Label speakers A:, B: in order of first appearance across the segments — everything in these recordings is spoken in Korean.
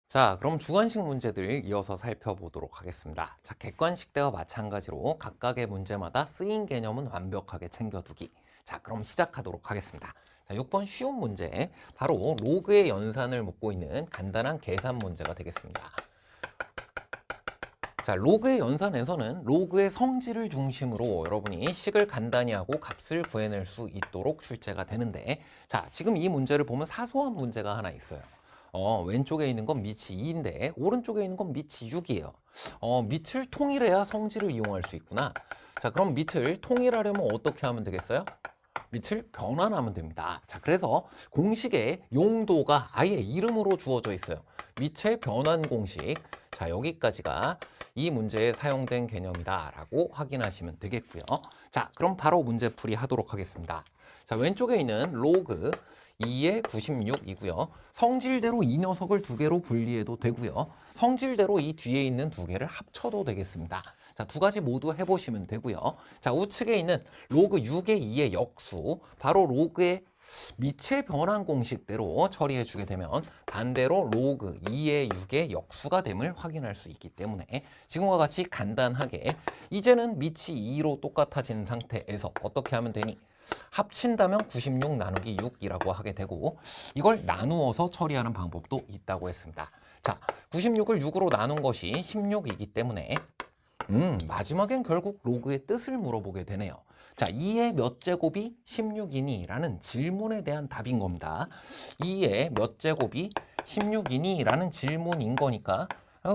A: 자, 그럼 주관식 문제들 이어서 살펴보도록 하겠습니다. 자, 객관식 때와 마찬가지로 각각의 문제마다 쓰인 개념은 완벽하게 챙겨두기. 자, 그럼 시작하도록 하겠습니다. 자, 6번 쉬운 문제, 바로 로그의 연산을 묻고 있는 간단한 계산 문제가 되겠습니다. 자, 로그의 연산에서는 로그의 성질을 중심으로 여러분이 식을 간단히 하고 값을 구해낼 수 있도록 출제가 되는데, 자, 지금 이 문제를 보면 사소한 문제가 하나 있어요. 왼쪽에 있는 건 밑이 2인데 오른쪽에 있는 건 밑이 6이에요. 밑을 통일해야 성질을 이용할 수 있구나. 자, 그럼 밑을 통일하려면 어떻게 하면 되겠어요? 밑을 변환하면 됩니다. 자, 그래서 공식의 용도가 아예 이름으로 주어져 있어요. 밑의 변환 공식. 자, 여기까지가 이 문제에 사용된 개념이다 라고 확인하시면 되겠고요. 자, 그럼 바로 문제풀이 하도록 하겠습니다. 자, 왼쪽에 있는 로그 2의 96이고요. 성질대로 이 녀석을 두 개로 분리해도 되고요. 성질대로 이 뒤에 있는 두 개를 합쳐도 되겠습니다. 자, 두 가지 모두 해보시면 되고요. 자, 우측에 있는 로그 6의 2의 역수, 바로 로그의 밑의 변환 공식대로 처리해 주게 되면 반대로 로그 2의 6의 역수가 됨을 확인할 수 있기 때문에 지금과 같이 간단하게 이제는 밑이 2로 똑같아지는 상태에서 어떻게 하면 되니? 합친다면 96 나누기 6이라고 하게 되고, 이걸 나누어서 처리하는 방법도 있다고 했습니다. 자, 96을 6으로 나눈 것이 16이기 때문에 마지막엔 결국 로그의 뜻을 물어보게 되네요. 자, 2의 몇 제곱이 16이니? 라는 질문에 대한 답인 겁니다. 2의 몇 제곱이 16이니? 라는 질문인 거니까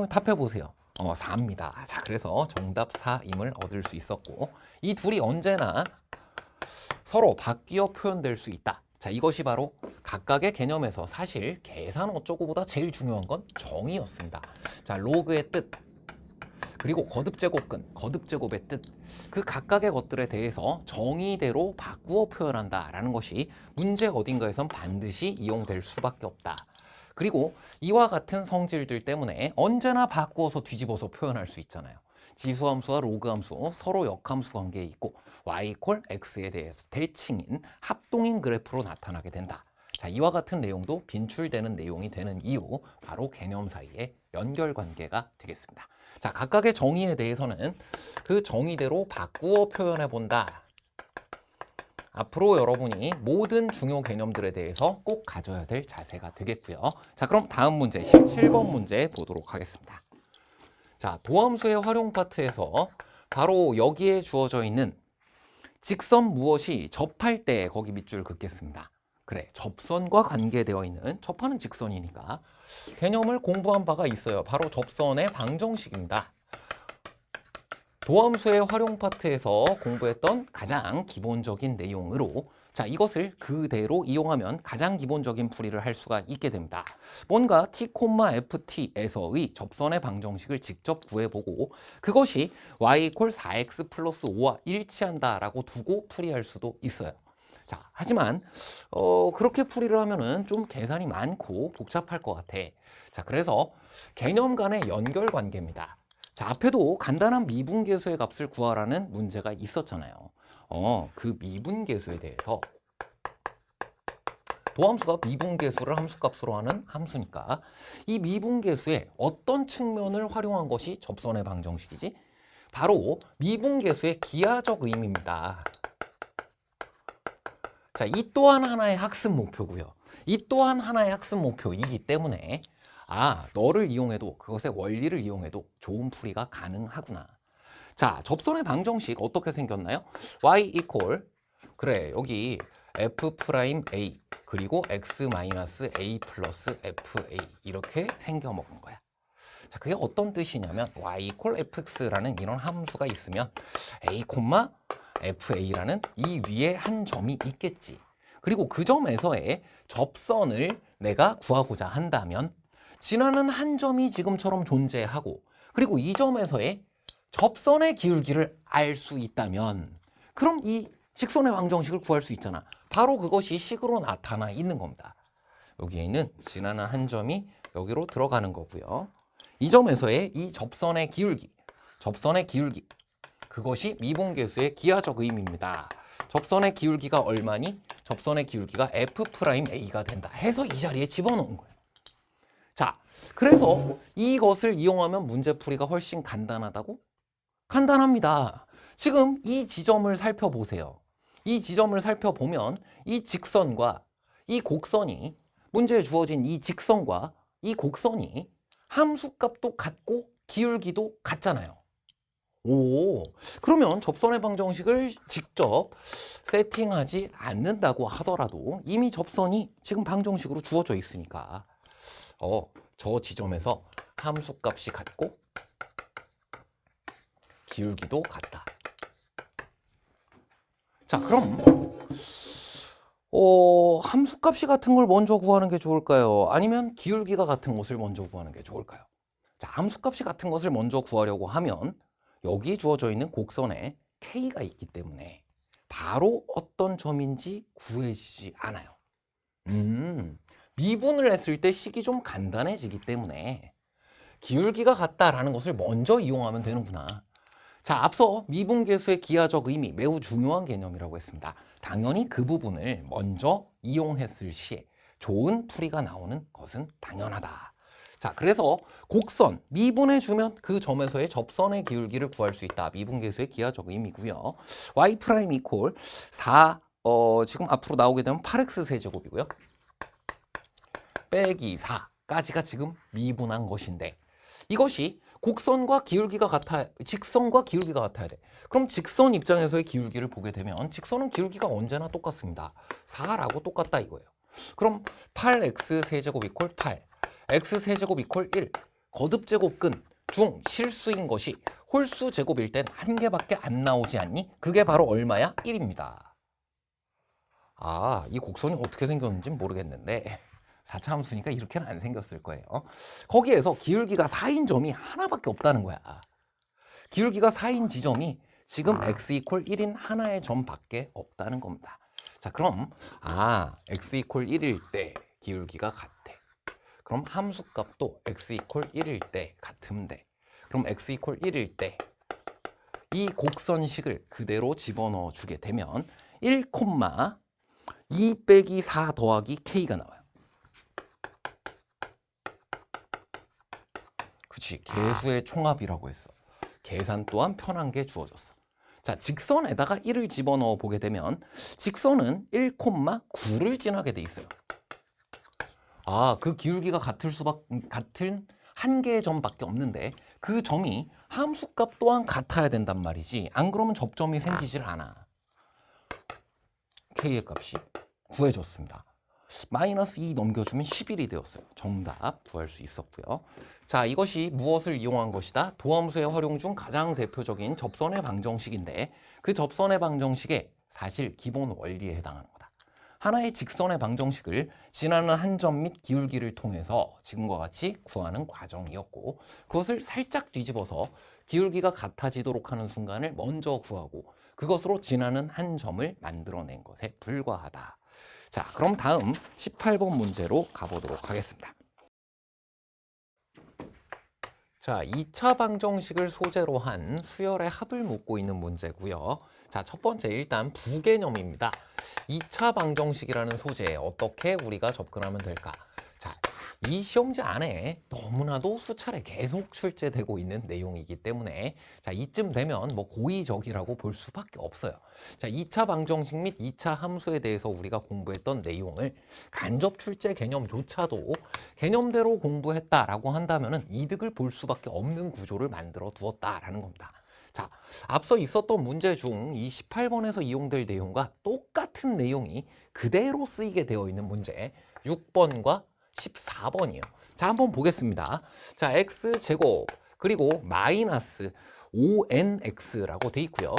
A: 답해보세요. 4입니다. 자, 그래서 정답 4임을 얻을 수 있었고, 이 둘이 언제나 서로 바뀌어 표현될 수 있다. 자, 이것이 바로 각각의 개념에서 사실 계산 어쩌고보다 제일 중요한 건 정의였습니다. 자, 로그의 뜻, 그리고 거듭제곱근, 거듭제곱의 뜻, 그 각각의 것들에 대해서 정의대로 바꾸어 표현한다라는 것이 문제 어딘가에선 반드시 이용될 수밖에 없다. 그리고 이와 같은 성질들 때문에 언제나 바꾸어서 뒤집어서 표현할 수 있잖아요. 지수함수와 로그함수 서로 역함수 관계에 있고 y 콜 x에 대해서 대칭인 합동인 그래프로 나타나게 된다. 자, 이와 같은 내용도 빈출되는 내용이 되는 이유, 바로 개념 사이의 연결관계가 되겠습니다. 자, 각각의 정의에 대해서는 그 정의대로 바꾸어 표현해 본다. 앞으로 여러분이 모든 중요 개념들에 대해서 꼭 가져야 될 자세가 되겠고요. 자, 그럼 다음 문제 17번 문제 보도록 하겠습니다. 자, 도함수의 활용 파트에서 바로 여기에 주어져 있는 직선 무엇이 접할 때 거기 밑줄 긋겠습니다. 그래, 접선과 관계되어 있는, 접하는 직선이니까 개념을 공부한 바가 있어요. 바로 접선의 방정식입니다. 도함수의 활용 파트에서 공부했던 가장 기본적인 내용으로, 자, 이것을 그대로 이용하면 가장 기본적인 풀이를 할 수가 있게 됩니다. 뭔가 t, ft에서의 접선의 방정식을 직접 구해보고 그것이 y = 4x 플러스 5와 일치한다라고 두고 풀이할 수도 있어요. 자, 하지만 그렇게 풀이를 하면은 좀 계산이 많고 복잡할 것 같아. 자, 그래서 개념 간의 연결 관계입니다. 자, 앞에도 간단한 미분계수의 값을 구하라는 문제가 있었잖아요. 그 미분계수에 대해서, 도함수가 미분계수를 함수값으로 하는 함수니까 이 미분계수의 어떤 측면을 활용한 것이 접선의 방정식이지? 바로 미분계수의 기하적 의미입니다. 자, 이 또한 하나의 학습 목표고요. 이 또한 하나의 학습 목표이기 때문에 너를 이용해도, 그것의 원리를 이용해도 좋은 풀이가 가능하구나. 자, 접선의 방정식 어떻게 생겼나요? y 그래, 여기 f'(a) 그리고 x-a 플러스 fa 이렇게 생겨먹은 거야. 자, 그게 어떤 뜻이냐면 y fx라는 이런 함수가 있으면 a, fa라는 이 위에 한 점이 있겠지. 그리고 그 점에서의 접선을 내가 구하고자 한다면 지나는 한 점이 지금처럼 존재하고, 그리고 이 점에서의 접선의 기울기를 알 수 있다면 그럼 이 직선의 방정식을 구할 수 있잖아. 바로 그것이 식으로 나타나 있는 겁니다. 여기에 있는 지나는 한 점이 여기로 들어가는 거고요. 이 점에서의 이 접선의 기울기, 그것이 미분계수의 기하적 의미입니다. 접선의 기울기가 얼마니? 접선의 기울기가 f'a가 된다 해서 이 자리에 집어넣은 거예요. 자, 그래서 이것을 이용하면 문제풀이가 훨씬 간단하다고? 간단합니다. 지금 이 지점을 살펴보세요. 이 지점을 살펴보면 이 직선과 이 곡선이, 문제에 주어진 이 직선과 이 곡선이 함수값도 같고 기울기도 같잖아요. 오, 그러면 접선의 방정식을 직접 세팅하지 않는다고 하더라도 이미 접선이 지금 방정식으로 주어져 있으니까 저 지점에서 함수값이 같고 기울기도 같다. 자, 그럼 함수값이 같은 걸 먼저 구하는 게 좋을까요? 아니면 기울기가 같은 것을 먼저 구하는 게 좋을까요? 자, 함수값이 같은 것을 먼저 구하려고 하면 여기 주어져 있는 곡선에 K가 있기 때문에 바로 어떤 점인지 구해지지 않아요. 미분을 했을 때 식이 좀 간단해지기 때문에 기울기가 같다라는 것을 먼저 이용하면 되는구나. 자, 앞서 미분계수의 기하적 의미, 매우 중요한 개념이라고 했습니다. 당연히 그 부분을 먼저 이용했을 시에 좋은 풀이가 나오는 것은 당연하다. 자, 그래서 곡선, 미분해주면 그 점에서의 접선의 기울기를 구할 수 있다. 미분계수의 기하적 의미고요. y' 이퀄 4, 지금 앞으로 나오게 되면 8x 세제곱이고요. 빼기 4까지가 지금 미분한 것인데 이것이 곡선과 기울기가 같아, 직선과 기울기가 같아야 돼. 그럼 직선 입장에서의 기울기를 보게 되면 직선은 기울기가 언제나 똑같습니다. 4라고 똑같다 이거예요. 그럼 8x 세제곱 이퀄 8, x 세제곱 이퀄 1, 거듭제곱근 중 실수인 것이 홀수 제곱일 땐 한 개밖에 안 나오지 않니? 그게 바로 얼마야? 1입니다. 아, 이 곡선이 어떻게 생겼는지 모르겠는데 4차 함수니까 이렇게는 안 생겼을 거예요. 거기에서 기울기가 4인 점이 하나밖에 없다는 거야. 기울기가 4인 지점이 지금 x 이퀄 1인 하나의 점밖에 없다는 겁니다. 자, 그럼 x 이퀄 1일 때 기울기가 같대. 그럼 함수값도 x 이퀄 1일 때 같은데 그럼 x 이퀄 1일 때 이 곡선식을 그대로 집어넣어 주게 되면 1, 2 빼기 4 더하기 k가 나와요. 그치, 계수의 총합이라고 했어. 계산 또한 편한 게 주어졌어. 자, 직선에다가 1을 집어넣어 보게 되면 직선은 1,9를 지나게 돼 있어요. 그 기울기가 같은 한 개의 점밖에 없는데 그 점이 함수값 또한 같아야 된단 말이지. 안 그러면 접점이 생기질 않아. K의 값이 구해졌습니다. 마이너스 2 넘겨주면 11이 되었어요. 정답 구할 수 있었고요. 자, 이것이 무엇을 이용한 것이다? 도함수의 활용 중 가장 대표적인 접선의 방정식인데 그 접선의 방정식의 사실 기본 원리에 해당하는 거다. 하나의 직선의 방정식을 지나는 한 점 및 기울기를 통해서 지금과 같이 구하는 과정이었고 그것을 살짝 뒤집어서 기울기가 같아지도록 하는 순간을 먼저 구하고 그것으로 지나는 한 점을 만들어낸 것에 불과하다. 자, 그럼 다음 18번 문제로 가보도록 하겠습니다. 자, 2차 방정식을 소재로 한 수열의 합을 묻고 있는 문제고요. 자, 첫 번째 일단 부개념입니다. 2차 방정식이라는 소재에 어떻게 우리가 접근하면 될까? 자, 이 시험지 안에 너무나도 수차례 계속 출제되고 있는 내용이기 때문에 자, 이쯤 되면 뭐 고의적이라고 볼 수밖에 없어요. 자, 2차 방정식 및 2차 함수에 대해서 우리가 공부했던 내용을 간접 출제 개념조차도 개념대로 공부했다라고 한다면은 이득을 볼 수밖에 없는 구조를 만들어 두었다라는 겁니다. 자, 앞서 있었던 문제 중 이 18번에서 이용될 내용과 똑같은 내용이 그대로 쓰이게 되어 있는 문제 6번과 14번이에요. 자, 한번 보겠습니다. 자, x제곱 그리고 마이너스 5nx라고 돼 있고요.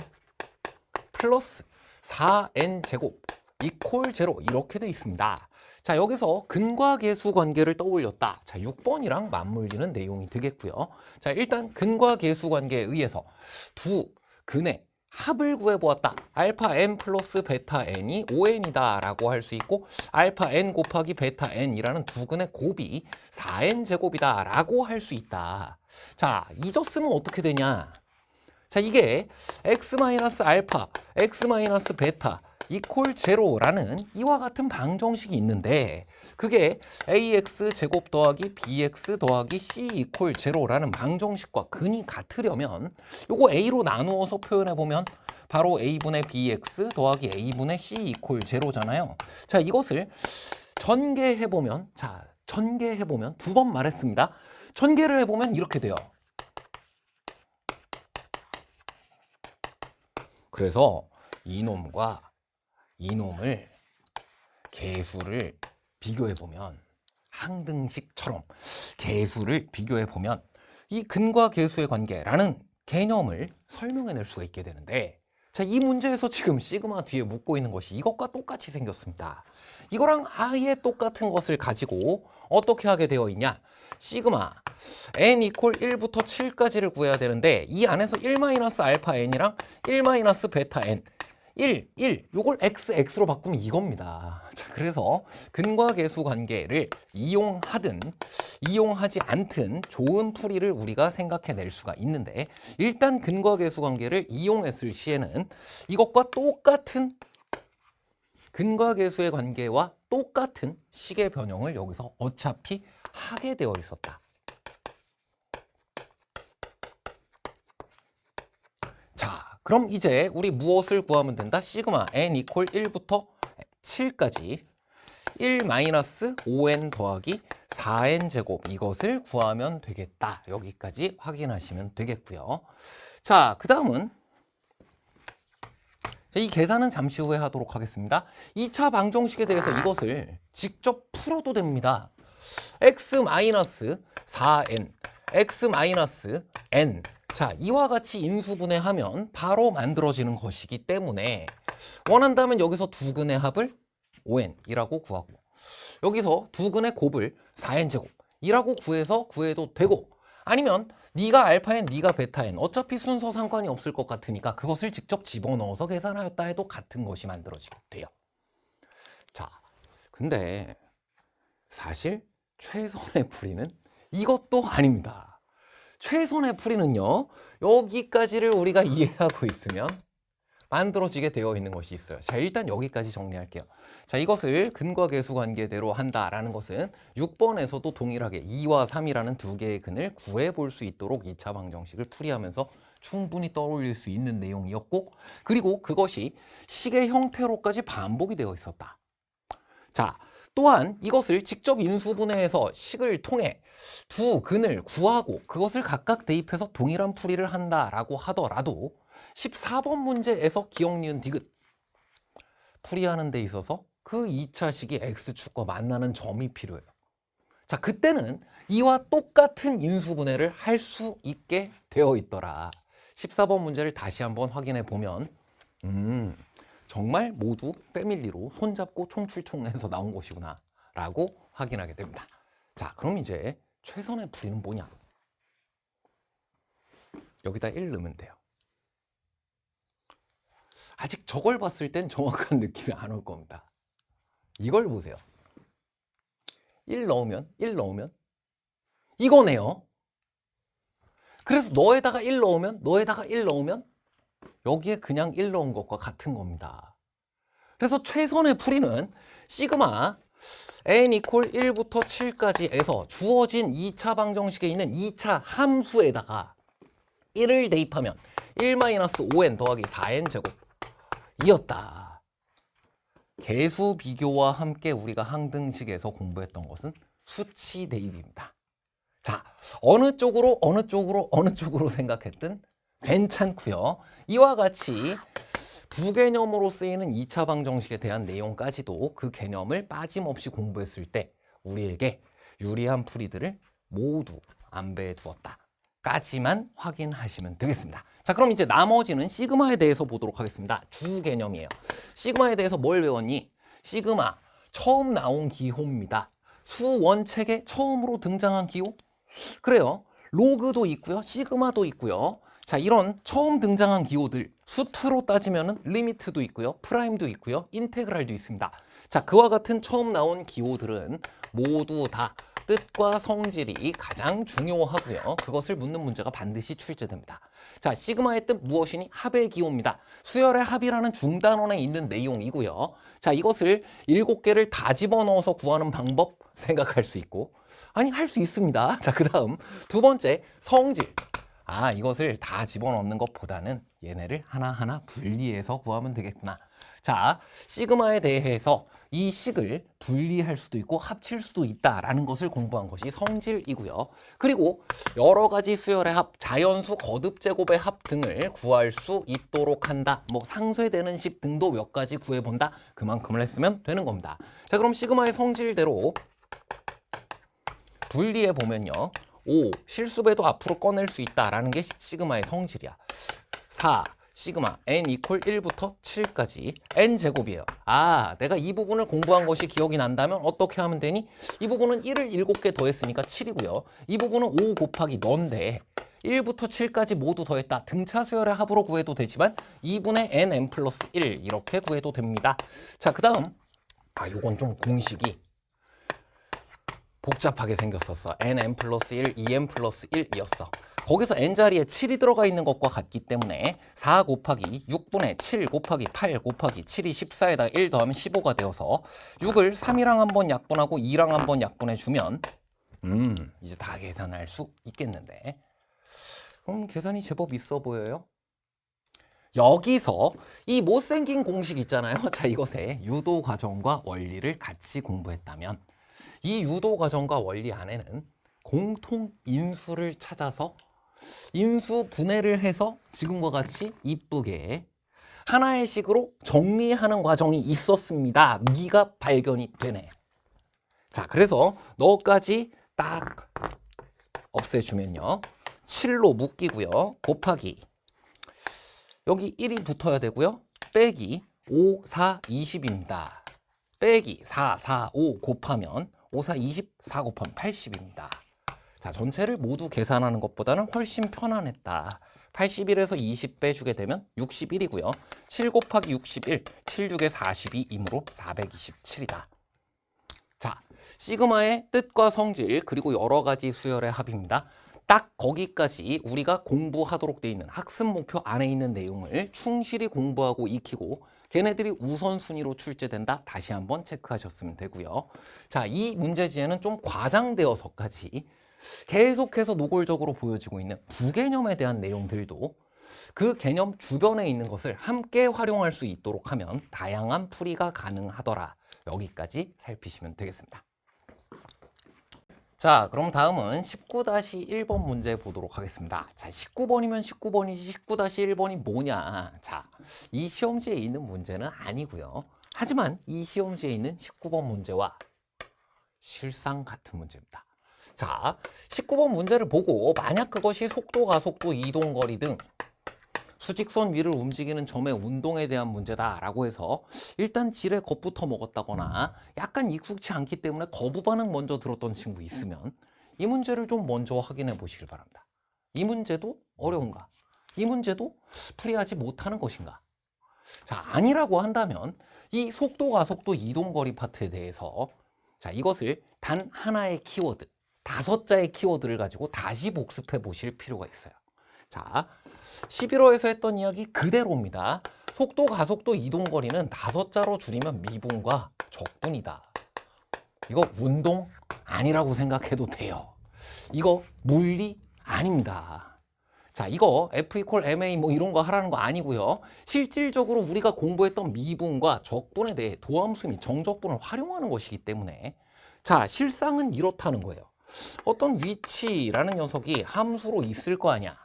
A: 플러스 4n제곱 이퀄 제로 이렇게 돼 있습니다. 자, 여기서 근과 계수 관계를 떠올렸다. 자, 6번이랑 맞물리는 내용이 되겠고요. 자, 일단 근과 계수 관계에 의해서 두 근의 합을 구해보았다. 알파 n 플러스 베타 n이 5n이다 라고 할 수 있고 알파 n 곱하기 베타 n이라는 두 근의 곱이 4n 제곱이다 라고 할 수 있다. 자, 잊었으면 어떻게 되냐? 자, 이게 x 마이너스 알파, x 마이너스 베타 이퀄 제로라는 이와 같은 방정식이 있는데 그게 ax 제곱 더하기 bx 더하기 c 이퀄 제로라는 방정식과 근이 같으려면 요거 a로 나누어서 표현해 보면 바로 a분의 bx 더하기 a분의 c 이퀄 제로잖아요. 자, 이것을 전개해 보면 두 번 말했습니다. 전개를 해 보면 이렇게 돼요. 그래서 이놈과 이놈을 개수를 비교해 보면 항등식처럼 개수를 비교해 보면 이 근과 개수의 관계라는 개념을 설명해낼 수가 있게 되는데 자, 이 문제에서 지금 시그마 뒤에 묻고 있는 것이 이것과 똑같이 생겼습니다. 이거랑 아예 똑같은 것을 가지고 어떻게 하게 되어 있냐? 시그마 n 이퀄 1부터 7까지를 구해야 되는데 이 안에서 1-알파 n이랑 1-베타 n 1 요걸 x로 바꾸면 이겁니다. 자, 그래서 근과 개수 관계를 이용하든 이용하지 않든 좋은 풀이를 우리가 생각해낼 수가 있는데 일단 근과 개수 관계를 이용했을 시에는 이것과 똑같은 근과 개수의 관계와 똑같은 식의 변형을 여기서 어차피 하게 되어 있었다. 자, 그럼 이제 우리 무엇을 구하면 된다? 시그마 n 이퀄 1부터 7까지 1-5n 더하기 4n 제곱 이것을 구하면 되겠다. 여기까지 확인하시면 되겠고요. 자, 그 다음은 이 계산은 잠시 후에 하도록 하겠습니다. 2차 방정식에 대해서 이것을 직접 풀어도 됩니다. x-4n, x-n. 자, 이와 같이 인수분해하면 바로 만들어지는 것이기 때문에 원한다면 여기서 두 근의 합을 5n이라고 구하고 여기서 두 근의 곱을 4n제곱이라고 구해도 되고 아니면 네가 알파N, 네가 베타N 어차피 순서 상관이 없을 것 같으니까 그것을 직접 집어넣어서 계산하였다 해도 같은 것이 만들어지게 돼요. 자, 근데 사실 최선의 풀이는 이것도 아닙니다. 최선의 풀이는요, 여기까지를 우리가 이해하고 있으면 만들어지게 되어 있는 것이 있어요. 자, 일단 여기까지 정리할게요. 자, 이것을 근과 개수 관계대로 한다라는 것은 6번에서도 동일하게 2와 3이라는 두 개의 근을 구해볼 수 있도록 2차 방정식을 풀이하면서 충분히 떠올릴 수 있는 내용이었고 그리고 그것이 식의 형태로까지 반복이 되어 있었다. 자, 또한 이것을 직접 인수분해해서 식을 통해 두 근을 구하고 그것을 각각 대입해서 동일한 풀이를 한다라고 하더라도 14번 문제에서 기억, 니은, 디귿 풀이하는 데 있어서 그 2차 식이 x축과 만나는 점이 필요해요. 자, 그때는 이와 똑같은 인수분해를 할 수 있게 되어 있더라. 14번 문제를 다시 한번 확인해 보면 정말 모두 패밀리로 손잡고 총출총해서 나온 것이구나 라고 확인하게 됩니다. 자, 그럼 이제 최선의 풀이는 뭐냐? 여기다 1 넣으면 돼요. 아직 저걸 봤을 땐 정확한 느낌이 안 올 겁니다. 이걸 보세요. 1 넣으면 이거네요. 그래서 너에다가 1 넣으면 여기에 그냥 1 넣은 것과 같은 겁니다. 그래서 최선의 풀이는 시그마 n 이퀄 1부터 7까지에서 주어진 2차 방정식에 있는 2차 함수에다가 1을 대입하면 1-5n 더하기 4n 제곱 이었다. 개수 비교와 함께 우리가 항등식에서 공부했던 것은 수치 대입입니다. 자, 어느 쪽으로 생각했든 괜찮고요. 이와 같이 부개념으로 쓰이는 2차 방정식에 대한 내용까지도 그 개념을 빠짐없이 공부했을 때 우리에게 유리한 풀이들을 모두 안배해 두었다. 까지만 확인하시면 되겠습니다. 자, 그럼 이제 나머지는 시그마에 대해서 보도록 하겠습니다. 주 개념이에요. 시그마에 대해서 뭘 배웠니? 시그마 처음 나온 기호입니다. 수원책에 처음으로 등장한 기호? 그래요. 로그도 있고요. 시그마도 있고요. 자, 이런 처음 등장한 기호들 수트로 따지면은 리미트도 있고요. 프라임도 있고요. 인테그랄도 있습니다. 자, 그와 같은 처음 나온 기호들은 모두 다 뜻과 성질이 가장 중요하고요. 그것을 묻는 문제가 반드시 출제됩니다. 자, 시그마의 뜻 무엇이니? 합의 기호입니다. 수열의 합이라는 중단원에 있는 내용이고요. 자, 이것을 7개를 다 집어넣어서 구하는 방법 생각할 수 있고, 아니, 할 수 있습니다. 자, 그 다음 두 번째, 성질. 이것을 다 집어넣는 것보다는 얘네를 하나하나 분리해서 구하면 되겠구나. 자, 시그마에 대해서 이 식을 분리할 수도 있고 합칠 수도 있다라는 것을 공부한 것이 성질이고요. 그리고 여러 가지 수열의 합, 자연수 거듭 제곱의 합 등을 구할 수 있도록 한다. 뭐 상쇄되는 식 등도 몇 가지 구해본다. 그만큼을 했으면 되는 겁니다. 자, 그럼 시그마의 성질대로 분리해 보면요. 5, 실수배도 앞으로 꺼낼 수 있다라는 게 시그마의 성질이야. 4, 시그마 n 이퀄 1부터 7까지 n 제곱이에요. 내가 이 부분을 공부한 것이 기억이 난다면 어떻게 하면 되니? 이 부분은 1을 7개 더했으니까 7이고요. 이 부분은 5 곱하기 너인데 1부터 7까지 모두 더했다. 등차 수열의 합으로 구해도 되지만 2분의 nn 플러스 1 이렇게 구해도 됩니다. 자, 그 다음 요건 좀 공식이 복잡하게 생겼었어. nn 플러스 1, 2n 플러스 1이었어. 거기서 n자리에 7이 들어가 있는 것과 같기 때문에 4 곱하기 6분의 7 곱하기 8 곱하기 7이 14에다 1 더하면 15가 되어서 6을 3이랑 한번 약분하고 2랑 한번 약분해 주면 이제 다 계산할 수 있겠는데. 계산이 제법 있어 보여요. 여기서 이 못생긴 공식 있잖아요. 자, 이것의 유도 과정과 원리를 같이 공부했다면 이 유도 과정과 원리 안에는 공통 인수를 찾아서 인수 분해를 해서 지금과 같이 이쁘게 하나의 식으로 정리하는 과정이 있었습니다. 미가 발견이 되네. 자, 그래서 너까지 딱 없애주면요. 7로 묶이고요. 곱하기 여기 1이 붙어야 되고요. 빼기 5, 4, 20입니다. 빼기 4, 4, 5 곱하면 5, 4, 20, 4 곱하면 80입니다. 자, 전체를 모두 계산하는 것보다는 훨씬 편안했다. 81에서 20 빼주게 되면 61이고요. 7 곱하기 61, 7, 6에 42이므로 427이다. 자, 시그마의 뜻과 성질 그리고 여러 가지 수열의 합입니다. 딱 거기까지 우리가 공부하도록 되어 있는 학습 목표 안에 있는 내용을 충실히 공부하고 익히고 걔네들이 우선순위로 출제된다. 다시 한번 체크하셨으면 되고요. 자, 이 문제지에는 좀 과장되어서까지 계속해서 노골적으로 보여지고 있는 부개념에 대한 내용들도 그 개념 주변에 있는 것을 함께 활용할 수 있도록 하면 다양한 풀이가 가능하더라. 여기까지 살피시면 되겠습니다. 자, 그럼 다음은 19-1번 문제 보도록 하겠습니다. 자, 19번이면 19번이지 19-1번이 뭐냐? 자, 이 시험지에 있는 문제는 아니고요. 하지만 이 시험지에 있는 19번 문제와 실상 같은 문제입니다. 자, 19번 문제를 보고 만약 그것이 속도, 가속도, 이동거리 등 수직선 위를 움직이는 점의 운동에 대한 문제다라고 해서 일단 지레 겁부터 먹었다거나 약간 익숙치 않기 때문에 거부 반응 먼저 들었던 친구 있으면 이 문제를 좀 먼저 확인해 보시길 바랍니다. 이 문제도 어려운가? 이 문제도 풀이하지 못하는 것인가? 자, 아니라고 한다면 이 속도, 가속도, 이동거리 파트에 대해서 자, 이것을 단 하나의 키워드, 5자의 키워드를 가지고 다시 복습해 보실 필요가 있어요. 자, 11호에서 했던 이야기 그대로입니다. 속도, 가속도, 이동거리는 5자로 줄이면 미분과 적분이다. 이거 운동 아니라고 생각해도 돼요. 이거 물리 아닙니다. 자, 이거 F 이퀄 MA 뭐 이런 거 하라는 거 아니고요. 실질적으로 우리가 공부했던 미분과 적분에 대해 도함수 및 정적분을 활용하는 것이기 때문에 자, 실상은 이렇다는 거예요. 어떤 위치라는 녀석이 함수로 있을 거 아니야.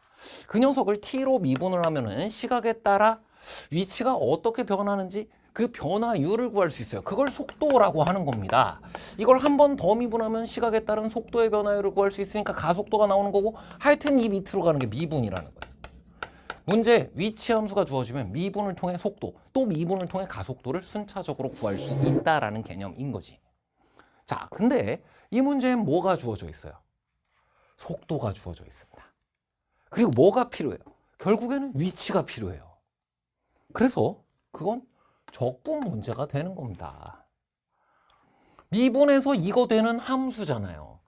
A: 그 녀석을 t로 미분을 하면은 시각에 따라 위치가 어떻게 변하는지 그 변화율을 구할 수 있어요. 그걸 속도라고 하는 겁니다. 이걸 한 번 더 미분하면 시각에 따른 속도의 변화율을 구할 수 있으니까 가속도가 나오는 거고 하여튼 이 밑으로 가는 게 미분이라는 거예요. 문제 위치 함수가 주어지면 미분을 통해 속도 또 미분을 통해 가속도를 순차적으로 구할 수 있다라는 개념인 거지. 자, 근데 이 문제엔 뭐가 주어져 있어요? 속도가 주어져 있습니다. 그리고 뭐가 필요해요? 결국에는 위치가 필요해요. 그래서 그건 적분 문제가 되는 겁니다. 미분에서 이거 되는 함수잖아요.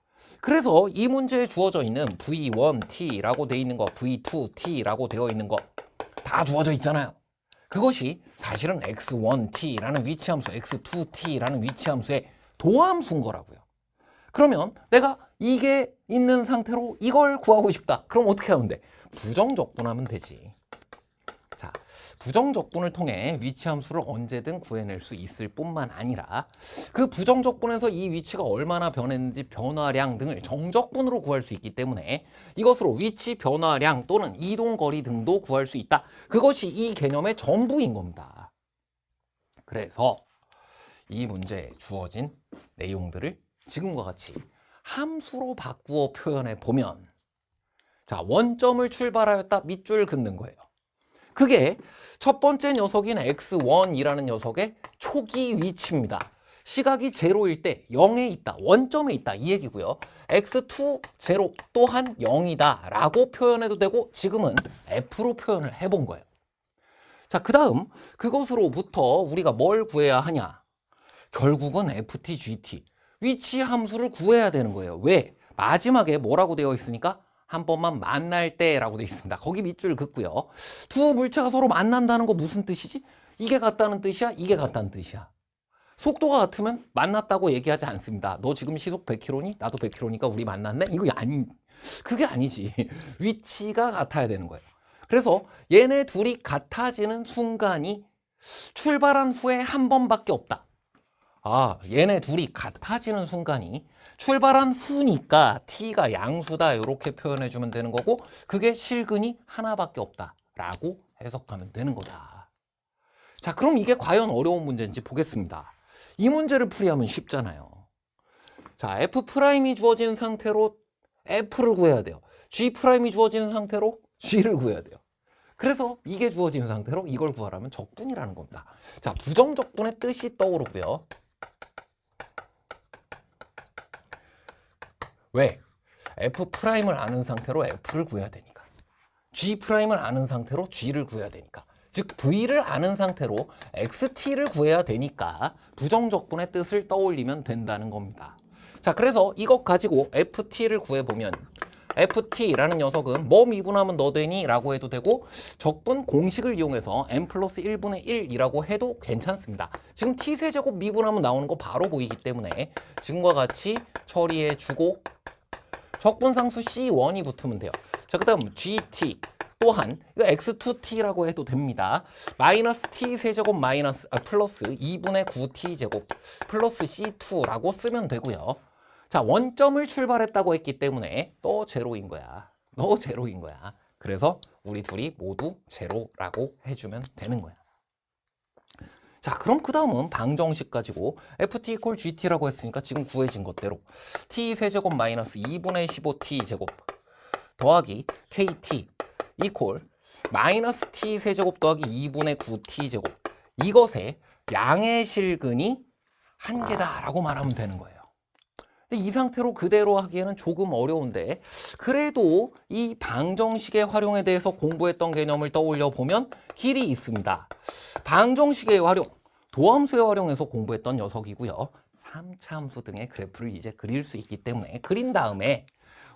A: 그래서 이 문제에 주어져 있는 V1t라고 되어 있는 거, V2t라고 되어 있는 거 다 주어져 있잖아요. 그것이 사실은 x1t라는 위치함수, x2t라는 위치함수의 도함수인 거라고요. 그러면 내가 이게 있는 상태로 이걸 구하고 싶다. 그럼 어떻게 하면 돼? 부정적분하면 되지. 자, 부정적분을 통해 위치함수를 언제든 구해낼 수 있을 뿐만 아니라 그 부정적분에서 이 위치가 얼마나 변했는지 변화량 등을 정적분으로 구할 수 있기 때문에 이것으로 위치 변화량 또는 이동거리 등도 구할 수 있다. 그것이 이 개념의 전부인 겁니다. 그래서 이 문제에 주어진 내용들을 지금과 같이 함수로 바꾸어 표현해 보면, 자, 원점을 출발하였다 밑줄 긋는 거예요. 그게 첫 번째 녀석인 x1이라는 녀석의 초기 위치입니다. 시각이 0일 때 0에 있다, 원점에 있다 이 얘기고요. x2 0 또한 0이다 라고 표현해도 되고 지금은 f로 표현을 해본 거예요. 자, 그 다음 그것으로부터 우리가 뭘 구해야 하냐? 결국은 ft, gt 위치 함수를 구해야 되는 거예요. 왜? 마지막에 뭐라고 되어 있으니까? 한 번만 만날 때라고 되어 있습니다. 거기 밑줄 긋고요. 두 물체가 서로 만난다는 거 무슨 뜻이지? 이게 같다는 뜻이야? 이게 같다는 뜻이야? 속도가 같으면 만났다고 얘기하지 않습니다. 너 지금 시속 100km니? 나도 100km니까 우리 만났네? 그게 아니지. 위치가 같아야 되는 거예요. 그래서 얘네 둘이 같아지는 순간이 출발한 후에 한 번밖에 없다. 아, 얘네 둘이 같아지는 순간이 출발한 후니까 t가 양수다 이렇게 표현해 주면 되는 거고, 그게 실근이 하나밖에 없다 라고 해석하면 되는 거다. 자, 그럼 이게 과연 어려운 문제인지 보겠습니다. 이 문제를 풀이하면 쉽잖아요. 자, f'이 주어진 상태로 f를 구해야 돼요. g'이 주어진 상태로 g를 구해야 돼요. 그래서 이게 주어진 상태로 이걸 구하라면 적분이라는 겁니다. 자, 부정적분의 뜻이 떠오르고요. 왜? f'을 아는 상태로 f를 구해야 되니까. g'을 아는 상태로 g를 구해야 되니까. 즉 v를 아는 상태로 xt를 구해야 되니까 부정적분의 뜻을 떠올리면 된다는 겁니다. 자, 그래서 이것 가지고 ft를 구해보면 ft라는 녀석은 뭐 미분하면 너 되니? 라고 해도 되고, 적분 공식을 이용해서 n 플러스 1분의 1이라고 해도 괜찮습니다. 지금 t세제곱 미분하면 나오는 거 바로 보이기 때문에 지금과 같이 처리해주고 적분상수 C1이 붙으면 돼요. 자, 그 다음 GT 또한 이거 X2T라고 해도 됩니다. 마이너스 T 세제곱 플러스 2분의 9T 제곱 플러스 C2라고 쓰면 되고요. 자, 원점을 출발했다고 했기 때문에 너 제로인 거야. 너 제로인 거야. 그래서 우리 둘이 모두 제로라고 해주면 되는 거야. 자, 그럼 그 다음은 방정식 가지고 ft 이퀄 gt라고 했으니까 지금 구해진 것대로 t 세제곱 마이너스 2분의 15t 제곱 더하기 kt 이퀄 마이너스 t 세제곱 더하기 2분의 9t 제곱, 이것의 양의 실근이 한 개다라고 말하면 되는 거예요. 근데 이 상태로 그대로 하기에는 조금 어려운데, 그래도 이 방정식의 활용에 대해서 공부했던 개념을 떠올려 보면 길이 있습니다. 방정식의 활용, 도함수의 활용에서 공부했던 녀석이고요. 3차 함수 등의 그래프를 이제 그릴 수 있기 때문에 그린 다음에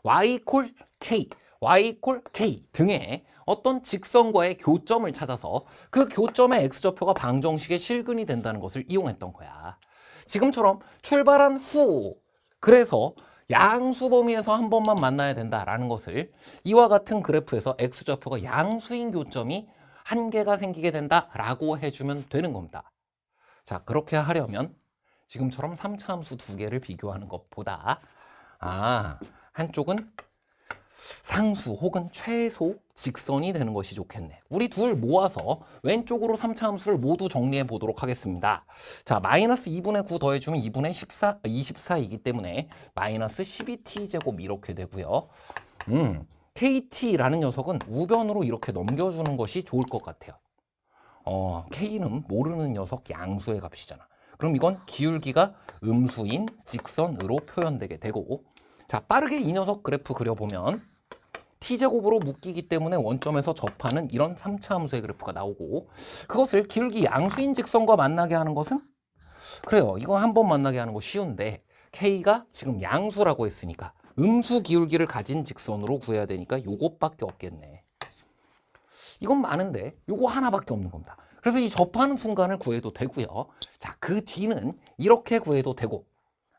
A: y 콜 k, y 콜 k 등의 어떤 직선과의 교점을 찾아서 그 교점의 x좌표가 방정식의 실근이 된다는 것을 이용했던 거야. 지금처럼 출발한 후, 그래서 양수 범위에서 한 번만 만나야 된다라는 것을 이와 같은 그래프에서 x좌표가 양수인 교점이 한 개가 생기게 된다라고 해주면 되는 겁니다. 자, 그렇게 하려면 지금처럼 3차 함수 두 개를 비교하는 것보다 한쪽은 상수 혹은 최소 직선이 되는 것이 좋겠네. 우리 둘 모아서 왼쪽으로 3차 함수를 모두 정리해 보도록 하겠습니다. 자, 마이너스 2분의 9 더해주면 2분의 24이기 때문에 마이너스 12t 제곱 이렇게 되고요. kt라는 녀석은 우변으로 이렇게 넘겨주는 것이 좋을 것 같아요. k는 모르는 녀석 양수의 값이잖아. 그럼 이건 기울기가 음수인 직선으로 표현되게 되고, 자, 빠르게 이 녀석 그래프 그려보면 t제곱으로 묶이기 때문에 원점에서 접하는 이런 3차 함수의 그래프가 나오고, 그것을 기울기 양수인 직선과 만나게 하는 것은, 그래요, 이거 한 번 만나게 하는 거 쉬운데 k가 지금 양수라고 했으니까 음수 기울기를 가진 직선으로 구해야 되니까 요것밖에 없겠네. 이건 많은데 요거 하나밖에 없는 겁니다. 그래서 이 접하는 순간을 구해도 되고요. 자, 그 뒤는 이렇게 구해도 되고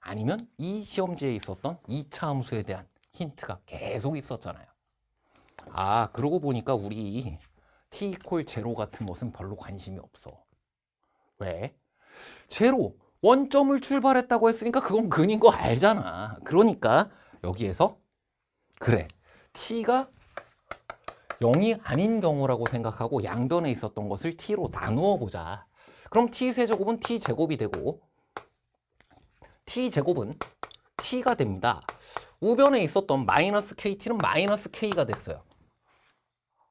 A: 아니면 이 시험지에 있었던 2차 함수에 대한 힌트가 계속 있었잖아요. 아, 그러고 보니까 우리 t 이퀄 제로 같은 것은 별로 관심이 없어. 왜? 제로, 원점을 출발했다고 했으니까 그건 근인 거 알잖아. 그러니까 여기에서 그래, t가 0이 아닌 경우라고 생각하고 양변에 있었던 것을 t로 나누어 보자. 그럼 t세제곱은 t제곱이 되고 t제곱은 t가 됩니다. 우변에 있었던 마이너스 kt는 마이너스 k가 됐어요.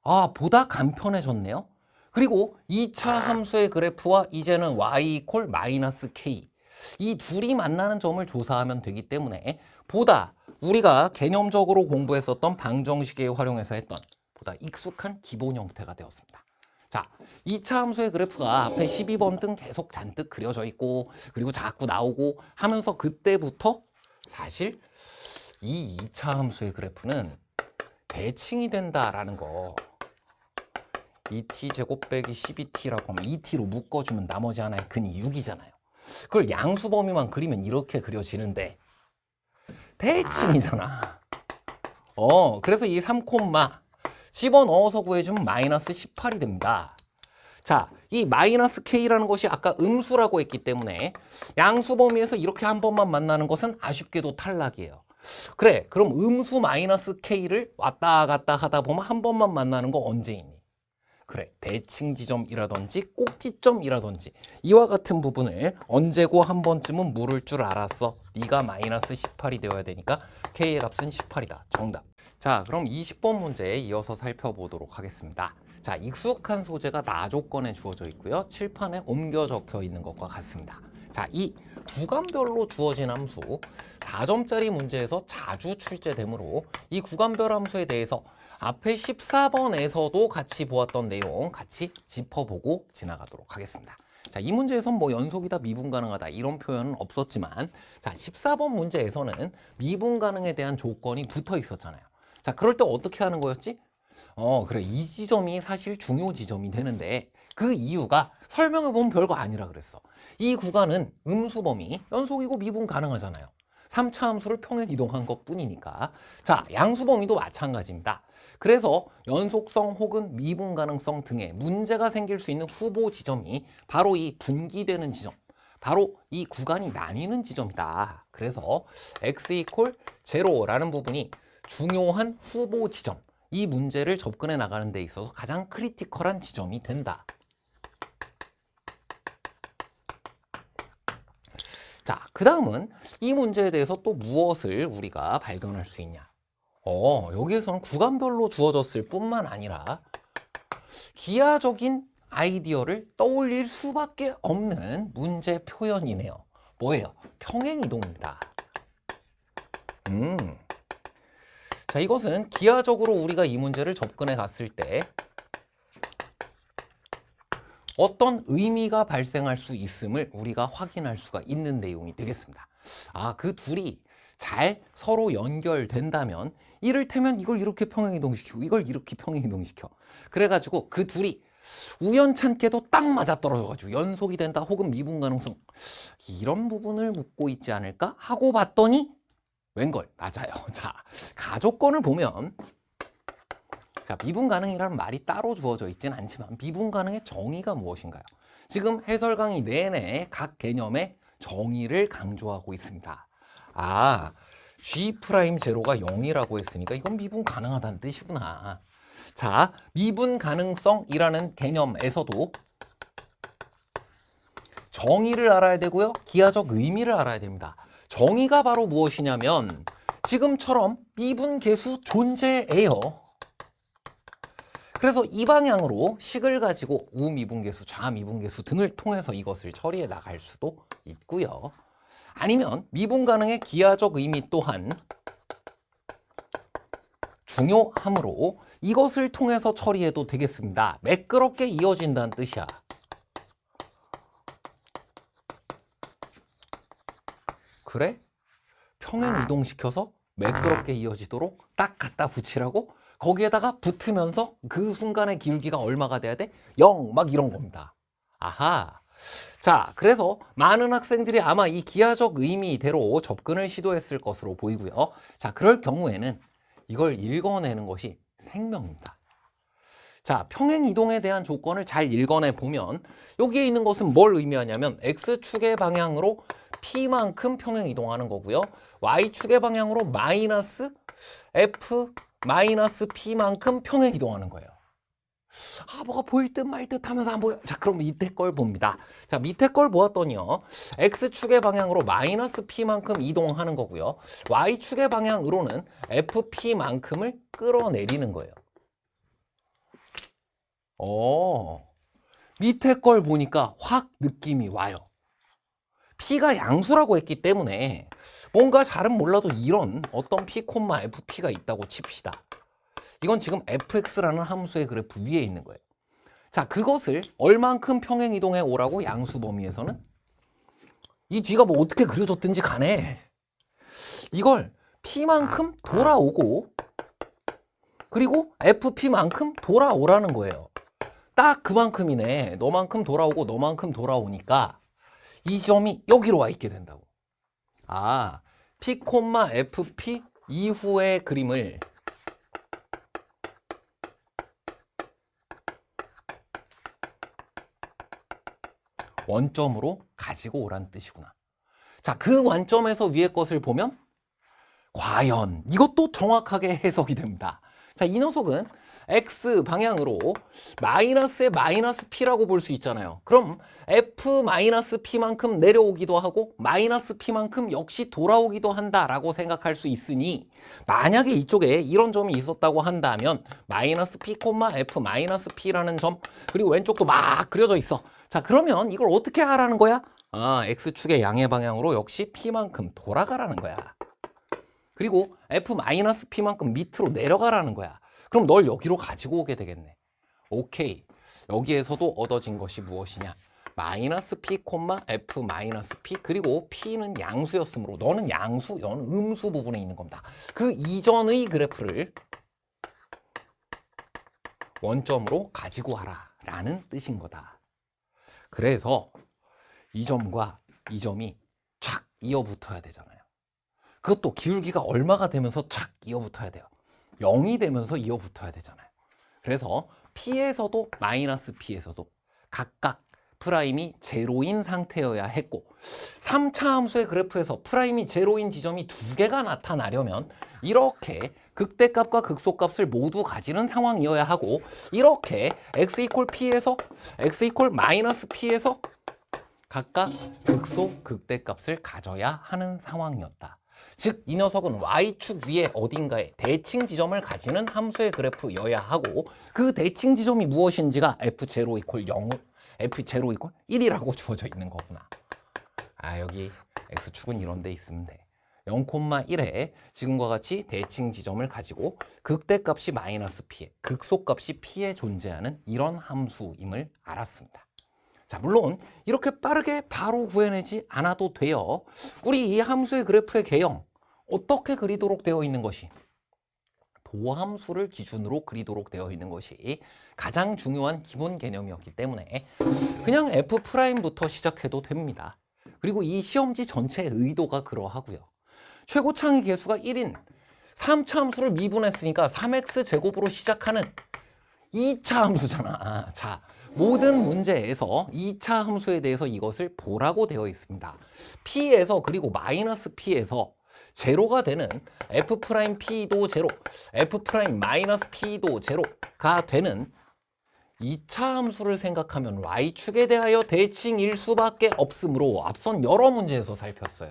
A: 아, 보다 간편해졌네요. 그리고 2차 함수의 그래프와 이제는 y 이퀄 마이너스 k 이 둘이 만나는 점을 조사하면 되기 때문에 보다 우리가 개념적으로 공부했었던 방정식에 활용해서 했던 보다 익숙한 기본 형태가 되었습니다. 자, 2차 함수의 그래프가 앞에 12번 등 계속 잔뜩 그려져 있고 그리고 자꾸 나오고 하면서 그때부터 사실 이 2차 함수의 그래프는 대칭이 된다라는 거 2t제곱 빼기 12t라고 하면 2t로 묶어주면 나머지 하나의 근이 6이잖아요. 그걸 양수 범위만 그리면 이렇게 그려지는데 대칭이잖아. 그래서 이 3, 집어넣어서 구해주면 마이너스 18이 됩니다. 자, 이 마이너스 k라는 것이 아까 음수라고 했기 때문에 양수 범위에서 이렇게 한 번만 만나는 것은 아쉽게도 탈락이에요. 그래, 그럼 음수 마이너스 k를 왔다 갔다 하다 보면 한 번만 만나는 거 언제 있니? 그래, 대칭 지점이라든지 꼭지점이라든지 이와 같은 부분을 언제고 한 번쯤은 물을 줄 알았어. 네가 마이너스 18이 되어야 되니까 k의 값은 18이다. 정답. 자, 그럼 20번 문제 이어서 살펴보도록 하겠습니다. 자, 익숙한 소재가 나 조건에 주어져 있고요. 칠판에 옮겨 적혀 있는 것과 같습니다. 자, 이 구간별로 주어진 함수 4점짜리 문제에서 자주 출제되므로 이 구간별 함수에 대해서 앞에 14번에서도 같이 보았던 내용 같이 짚어보고 지나가도록 하겠습니다. 자, 이 문제에선 뭐 연속이다, 미분 가능하다 이런 표현은 없었지만 자, 14번 문제에서는 미분 가능에 대한 조건이 붙어 있었잖아요. 자, 그럴 때 어떻게 하는 거였지? 그래, 이 지점이 사실 중요 지점이 되는데 그 이유가 설명해보면 별거 아니라 그랬어. 이 구간은 음수 범위 연속이고 미분 가능하잖아요. 3차 함수를 평행 이동한 것 뿐이니까. 자, 양수 범위도 마찬가지입니다. 그래서 연속성 혹은 미분 가능성 등의 문제가 생길 수 있는 후보 지점이 바로 이 분기되는 지점, 바로 이 구간이 나뉘는 지점이다. 그래서 x 이퀄 제로라는 부분이 중요한 후보 지점, 이 문제를 접근해 나가는 데 있어서 가장 크리티컬한 지점이 된다. 자, 그 다음은 이 문제에 대해서 또 무엇을 우리가 발견할 수 있냐? 여기에서는 구간별로 주어졌을 뿐만 아니라 기하적인 아이디어를 떠올릴 수밖에 없는 문제 표현이네요. 뭐예요? 평행이동입니다. 자, 이것은 기하적으로 우리가 이 문제를 접근해 갔을 때 어떤 의미가 발생할 수 있음을 우리가 확인할 수가 있는 내용이 되겠습니다. 아, 그 둘이 잘 서로 연결된다면 이를테면 이걸 이렇게 평행이동시키고 이걸 이렇게 평행이동시켜. 그래가지고 그 둘이 우연찮게도 딱 맞아떨어져가지고 연속이 된다 혹은 미분 가능성 이런 부분을 묻고 있지 않을까 하고 봤더니 웬걸 맞아요. 자, 가조건을 보면 자, 미분 가능이라는 말이 따로 주어져 있지는 않지만 미분 가능의 정의가 무엇인가요? 지금 해설 강의 내내 각 개념의 정의를 강조하고 있습니다. 아, G'0가 0이라고 했으니까 이건 미분 가능하다는 뜻이구나. 자, 미분 가능성이라는 개념에서도 정의를 알아야 되고요. 기하적 의미를 알아야 됩니다. 정의가 바로 무엇이냐면 지금처럼 미분 계수 존재해요. 그래서 이 방향으로 식을 가지고 우미분계수, 좌미분계수 등을 통해서 이것을 처리해 나갈 수도 있고요. 아니면 미분 가능의 기하적 의미 또한 중요하므로 이것을 통해서 처리해도 되겠습니다. 매끄럽게 이어진다는 뜻이야. 그래? 평행 이동시켜서 매끄럽게 이어지도록 딱 갖다 붙이라고 거기에다가 붙으면서 그 순간의 기울기가 얼마가 돼야 돼? 0, 막 이런 겁니다. 아하. 자, 그래서 많은 학생들이 아마 이 기하적 의미대로 접근을 시도했을 것으로 보이고요. 자, 그럴 경우에는 이걸 읽어내는 것이 생명입니다. 자, 평행 이동에 대한 조건을 잘 읽어내 보면 여기에 있는 것은 뭘 의미하냐면 x축의 방향으로 p만큼 평행 이동하는 거고요. y축의 방향으로 마이너스 f 마이너스 p만큼 평행 이동하는 거예요. 아, 뭐가 보일 듯 말 듯 하면서 안 보여. 자, 그럼 밑에 걸 봅니다. 자, 밑에 걸 보았더니요. x축의 방향으로 마이너스 p만큼 이동하는 거고요. y축의 방향으로는 fp만큼을 끌어내리는 거예요. 밑에 걸 보니까 확 느낌이 와요. P가 양수라고 했기 때문에 뭔가 잘은 몰라도 이런 어떤 P, FP가 있다고 칩시다. 이건 지금 fx라는 함수의 그래프 위에 있는 거예요. 자, 그것을 얼만큼 평행 이동해 오라고 양수 범위에서는? 이 뒤가 뭐 어떻게 그려졌든지 간에 이걸 P만큼 돌아오고 그리고 FP만큼 돌아오라는 거예요. 딱 그만큼이네. 너만큼 돌아오고 너만큼 돌아오니까 이 점이 여기로 와 있게 된다고. 아, P, FP 이후의 그림을 원점으로 가지고 오라는 뜻이구나. 자, 그 관점에서 위에 것을 보면 과연 이것도 정확하게 해석이 됩니다. 자, 이 녀석은 x 방향으로 마이너스의 마이너스 p라고 볼 수 있잖아요. 그럼 f 마이너스 p만큼 내려오기도 하고 마이너스 p만큼 역시 돌아오기도 한다라고 생각할 수 있으니 만약에 이쪽에 이런 점이 있었다고 한다면 마이너스 p, f 마이너스 p라는 점 그리고 왼쪽도 막 그려져 있어. 자, 그러면 이걸 어떻게 하라는 거야? 아, x축의 양의 방향으로 역시 p만큼 돌아가라는 거야. 그리고 f-p만큼 밑으로 내려가라는 거야. 그럼 널 여기로 가지고 오게 되겠네. 오케이. 여기에서도 얻어진 것이 무엇이냐? 마이너스 p, f 마이너스 p 그리고 p는 양수였으므로 너는 양수, 너는 음수 부분에 있는 겁니다. 그 이전의 그래프를 원점으로 가지고 와라 라는 뜻인 거다. 그래서 이 점과 이 점이 쫙 이어붙어야 되잖아요. 그것도 기울기가 얼마가 되면서 착 이어붙어야 돼요. 0이 되면서 이어붙어야 되잖아요. 그래서 P에서도 마이너스 P에서도 각각 프라임이 제로인 상태여야 했고 3차 함수의 그래프에서 프라임이 제로인 지점이 두 개가 나타나려면 이렇게 극대값과 극소값을 모두 가지는 상황이어야 하고 이렇게 x 이퀄 P에서 x 이퀄 마이너스 P에서 각각 극소 극대값을 가져야 하는 상황이었다. 즉, 이 녀석은 y축 위에 어딘가에 대칭 지점을 가지는 함수의 그래프여야 하고 그 대칭 지점이 무엇인지가 f0 이퀄 0, f0 이퀄 1이라고 주어져 있는 거구나. 아, 여기 x축은 이런 데 있으면 돼. 0,1에 지금과 같이 대칭 지점을 가지고 극대값이 마이너스 p에 극소값이 p에 존재하는 이런 함수임을 알았습니다. 자, 물론 이렇게 빠르게 바로 구해내지 않아도 돼요. 우리 이 함수의 그래프의 개형 어떻게 그리도록 되어 있는 것이 도함수를 기준으로 그리도록 되어 있는 것이 가장 중요한 기본 개념이었기 때문에 그냥 F'부터 시작해도 됩니다. 그리고 이 시험지 전체의 의도가 그러하고요. 최고창의 개수가 1인 3차 함수를 미분했으니까 3x 제곱으로 시작하는 2차 함수잖아. 자, 모든 문제에서 2차 함수에 대해서 이것을 보라고 되어 있습니다. P에서 그리고 마이너스 P에서 제로가 되는 F'P도 제로, F'P도 제로가 되는 2차 함수를 생각하면 Y축에 대하여 대칭일 수밖에 없으므로 앞선 여러 문제에서 살폈어요.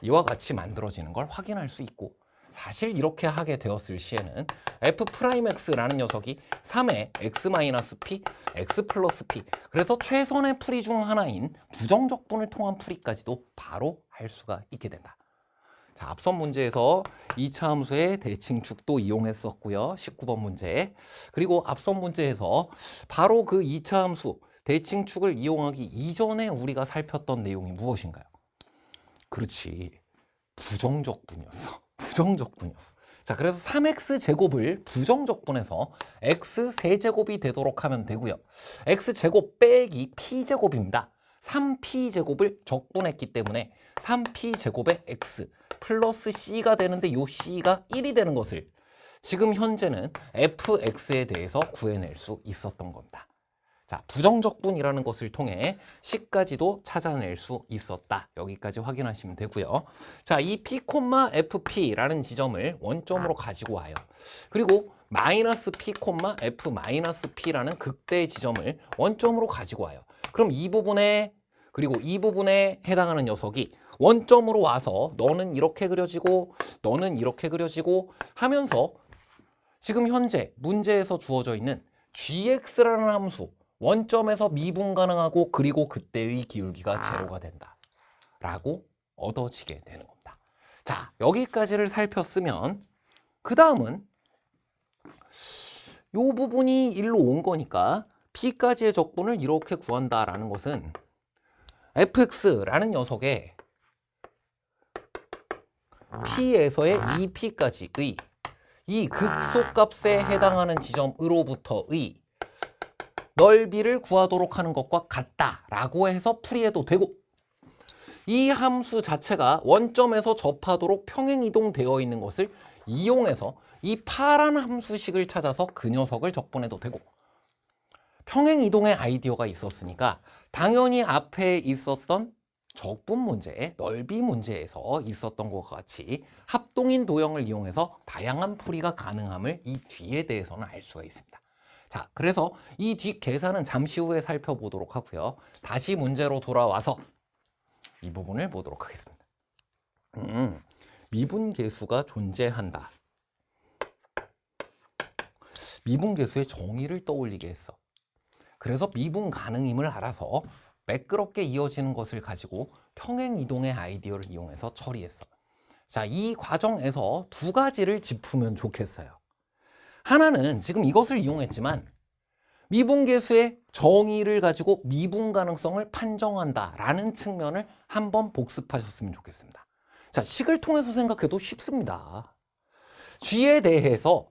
A: 이와 같이 만들어지는 걸 확인할 수 있고 사실 이렇게 하게 되었을 시에는 F'X라는 녀석이 3의 X-P, X 플러스 P 그래서 최선의 풀이 중 하나인 부정적분을 통한 풀이까지도 바로 할 수가 있게 된다. 자, 앞선 문제에서 2차 함수의 대칭축도 이용했었고요. 19번 문제. 그리고 앞선 문제에서 바로 그 2차 함수 대칭축을 이용하기 이전에 우리가 살폈던 내용이 무엇인가요? 그렇지. 부정적분이었어. 부정적분이었어. 자, 그래서 3x제곱을 부정적분해서 x 세제곱이 되도록 하면 되고요. x제곱 빼기 p제곱입니다. 3p제곱을 적분했기 때문에 3p제곱의 x 플러스 c가 되는데 요 c가 1이 되는 것을 지금 현재는 fx에 대해서 구해낼 수 있었던 겁니다. 자, 부정적분이라는 것을 통해 c까지도 찾아낼 수 있었다. 여기까지 확인하시면 되고요. 자, 이 p, fp라는 지점을 원점으로 가지고 와요. 그리고 마이너스 p, f 마이너스 p라는 극대의 지점을 원점으로 가지고 와요. 그럼 이 부분에 그리고 이 부분에 해당하는 녀석이 원점으로 와서 너는 이렇게 그려지고 너는 이렇게 그려지고 하면서 지금 현재 문제에서 주어져 있는 gx라는 함수 원점에서 미분 가능하고 그리고 그때의 기울기가 제로가 된다 라고 얻어지게 되는 겁니다. 자, 여기까지를 살폈으면 그 다음은 이 부분이 1로 온 거니까 p까지의 적분을 이렇게 구한다라는 것은 fx라는 녀석의 p에서의 2p까지의 이 극소값에 해당하는 지점으로부터의 넓이를 구하도록 하는 것과 같다라고 해서 풀이해도 되고, 이 함수 자체가 원점에서 접하도록 평행이동되어 있는 것을 이용해서 이 파란 함수식을 찾아서 그 녀석을 적분해도 되고, 평행이동의 아이디어가 있었으니까 당연히 앞에 있었던 적분 문제, 넓이 문제에서 있었던 것과 같이 합동인 도형을 이용해서 다양한 풀이가 가능함을 이 뒤에 대해서는 알 수가 있습니다. 자, 그래서 이 뒷 계산은 잠시 후에 살펴보도록 하고요. 다시 문제로 돌아와서 이 부분을 보도록 하겠습니다. 미분계수가 존재한다. 미분계수의 정의를 떠올리게 했어. 그래서 미분 가능임을 알아서 매끄럽게 이어지는 것을 가지고 평행이동의 아이디어를 이용해서 처리했어. 자, 이 과정에서 두 가지를 짚으면 좋겠어요. 하나는 지금 이것을 이용했지만 미분계수의 정의를 가지고 미분 가능성을 판정한다라는 측면을 한번 복습하셨으면 좋겠습니다. 자, 식을 통해서 생각해도 쉽습니다. g에 대해서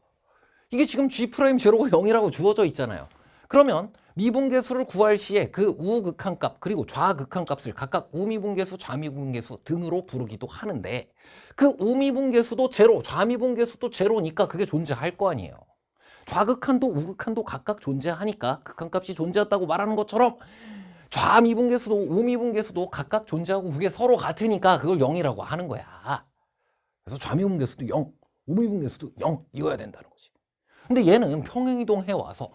A: 이게 지금 g'0가 0이라고 주어져 있잖아요. 그러면 미분계수를 구할 시에 그 우극한값 그리고 좌극한값을 각각 우미분계수, 좌미분계수 등으로 부르기도 하는데, 그 우미분계수도 제로, 좌미분계수도 제로니까 그게 존재할 거 아니에요. 좌극한도 우극한도 각각 존재하니까 극한값이 존재했다고 말하는 것처럼 좌미분계수도 우미분계수도 각각 존재하고 그게 서로 같으니까 그걸 0이라고 하는 거야. 그래서 좌미분계수도 0, 우미분계수도 0 이거야 된다는 거지. 근데 얘는 평행이동 해와서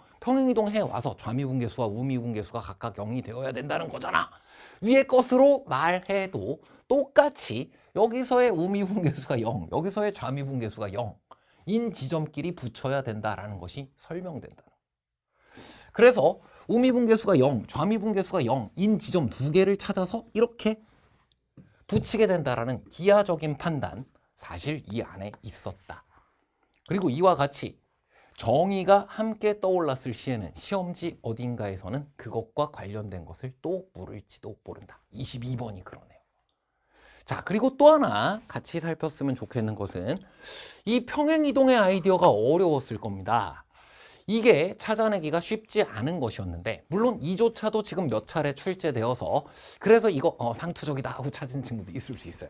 A: 좌미분계수와 우미분계수가 각각 0이 되어야 된다는 거잖아. 위의 것으로 말해도 똑같이 여기서의 우미분계수가 0, 여기서의 좌미분계수가 0인 지점끼리 붙여야 된다라는 것이 설명된다. 그래서 우미분계수가 0, 좌미분계수가 0인 지점 두 개를 찾아서 이렇게 붙이게 된다라는 기하적인 판단, 사실 이 안에 있었다. 그리고 이와 같이 정의가 함께 떠올랐을 시에는 시험지 어딘가에서는 그것과 관련된 것을 또 물을지도 모른다. 22번이 그러네요. 자, 그리고 또 하나 같이 살폈으면 좋겠는 것은 이 평행이동의 아이디어가 어려웠을 겁니다. 이게 찾아내기가 쉽지 않은 것이었는데, 물론 이조차도 지금 몇 차례 출제되어서 그래서 이거 상투적이다 하고 찾은 친구도 있을 수 있어요.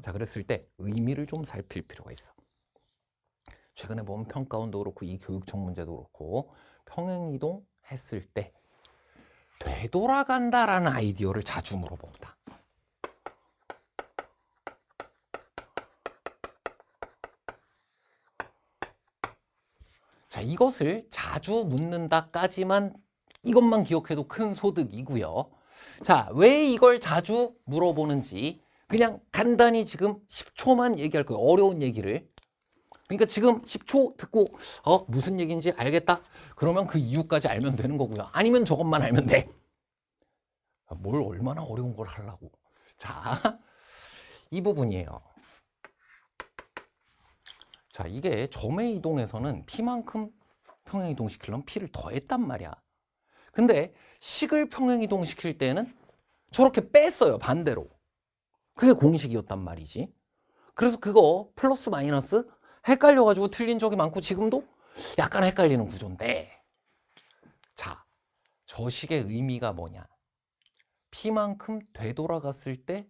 A: 자, 그랬을 때 의미를 좀 살필 필요가 있어. 최근에 보면 평가원도 그렇고 이 교육청 문제도 그렇고 평행이동 했을 때 되돌아간다라는 아이디어를 자주 물어봅니다. 자, 이것을 자주 묻는다까지만 이것만 기억해도 큰 소득이고요. 자, 왜 이걸 자주 물어보는지 그냥 간단히 지금 10초만 얘기할 거예요. 어려운 얘기를. 그러니까 지금 10초 듣고 무슨 얘기인지 알겠다? 그러면 그 이유까지 알면 되는 거고요. 아니면 저것만 알면 돼. 뭘 얼마나 어려운 걸 하려고. 자, 이 부분이에요. 자, 이게 점의 이동에서는 p만큼 평행이동 시키려면 p를 더했단 말이야. 근데 식을 평행이동 시킬 때는 저렇게 뺐어요. 반대로. 그게 공식이었단 말이지. 그래서 그거 플러스 마이너스 헷갈려가지고 틀린 적이 많고 지금도 약간 헷갈리는 구조인데, 자, 저 식의 의미가 뭐냐? P만큼 되돌아갔을 때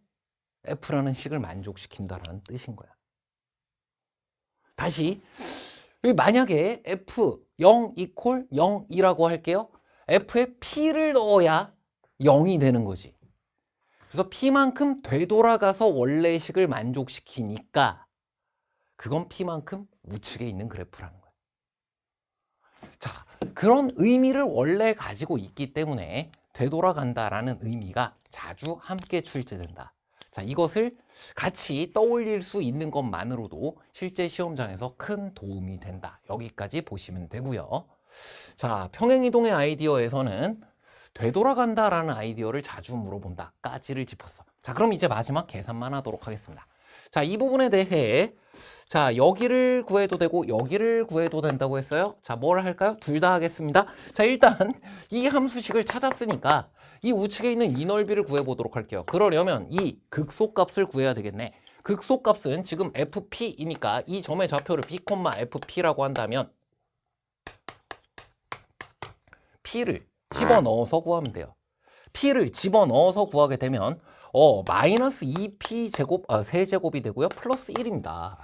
A: F라는 식을 만족시킨다라는 뜻인 거야. 다시 만약에 F 0 이퀄 0이라고 할게요. F에 P를 넣어야 0이 되는 거지. 그래서 P만큼 되돌아가서 원래 식을 만족시키니까 그건 P만큼 우측에 있는 그래프라는 거야. 자, 그런 의미를 원래 가지고 있기 때문에 되돌아간다라는 의미가 자주 함께 출제된다. 자, 이것을 같이 떠올릴 수 있는 것만으로도 실제 시험장에서 큰 도움이 된다. 여기까지 보시면 되고요. 자, 평행이동의 아이디어에서는 되돌아간다라는 아이디어를 자주 물어본다까지를 짚었어. 자, 그럼 이제 마지막 계산만 하도록 하겠습니다. 자, 이 부분에 대해 자, 여기를 구해도 되고 여기를 구해도 된다고 했어요. 자, 뭘 할까요? 둘 다 하겠습니다. 자, 일단 이 함수식을 찾았으니까 이 우측에 있는 이 넓이를 구해보도록 할게요. 그러려면 이 극소값을 구해야 되겠네. 극소값은 지금 FP이니까 이 점의 좌표를 B, FP라고 한다면 P를 집어넣어서 구하면 돼요. P를 집어넣어서 구하게 되면 마이너스 2P 제곱, 세제곱이 되고요. 플러스 1입니다.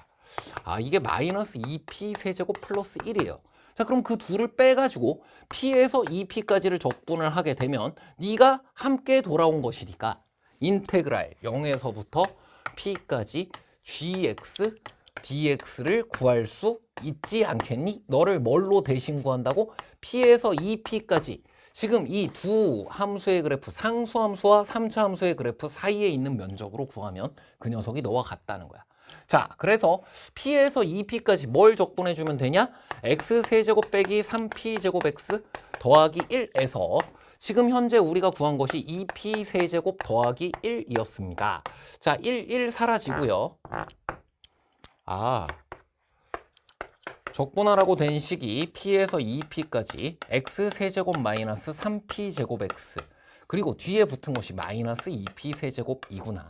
A: 이게 마이너스 2P 세제곱 플러스 1이에요. 자, 그럼 그 둘을 빼가지고 P에서 2P까지를 적분을 하게 되면 네가 함께 돌아온 것이니까 인테그랄 0에서부터 P까지 GX, DX를 구할 수 있지 않겠니? 너를 뭘로 대신 구한다고? P에서 2P까지 지금 이 두 함수의 그래프, 상수함수와 3차 함수의 그래프 사이에 있는 면적으로 구하면 그 녀석이 너와 같다는 거야. 자, 그래서 P에서 2P까지 뭘 적분해주면 되냐? X세제곱 빼기 3P제곱 X 더하기 1에서 지금 현재 우리가 구한 것이 2P세제곱 더하기 1이었습니다. 자, 1 사라지고요. 적분하라고 된 식이 P에서 2P까지 X세제곱 마이너스 3P제곱 X 그리고 뒤에 붙은 것이 마이너스 2P세제곱이구나.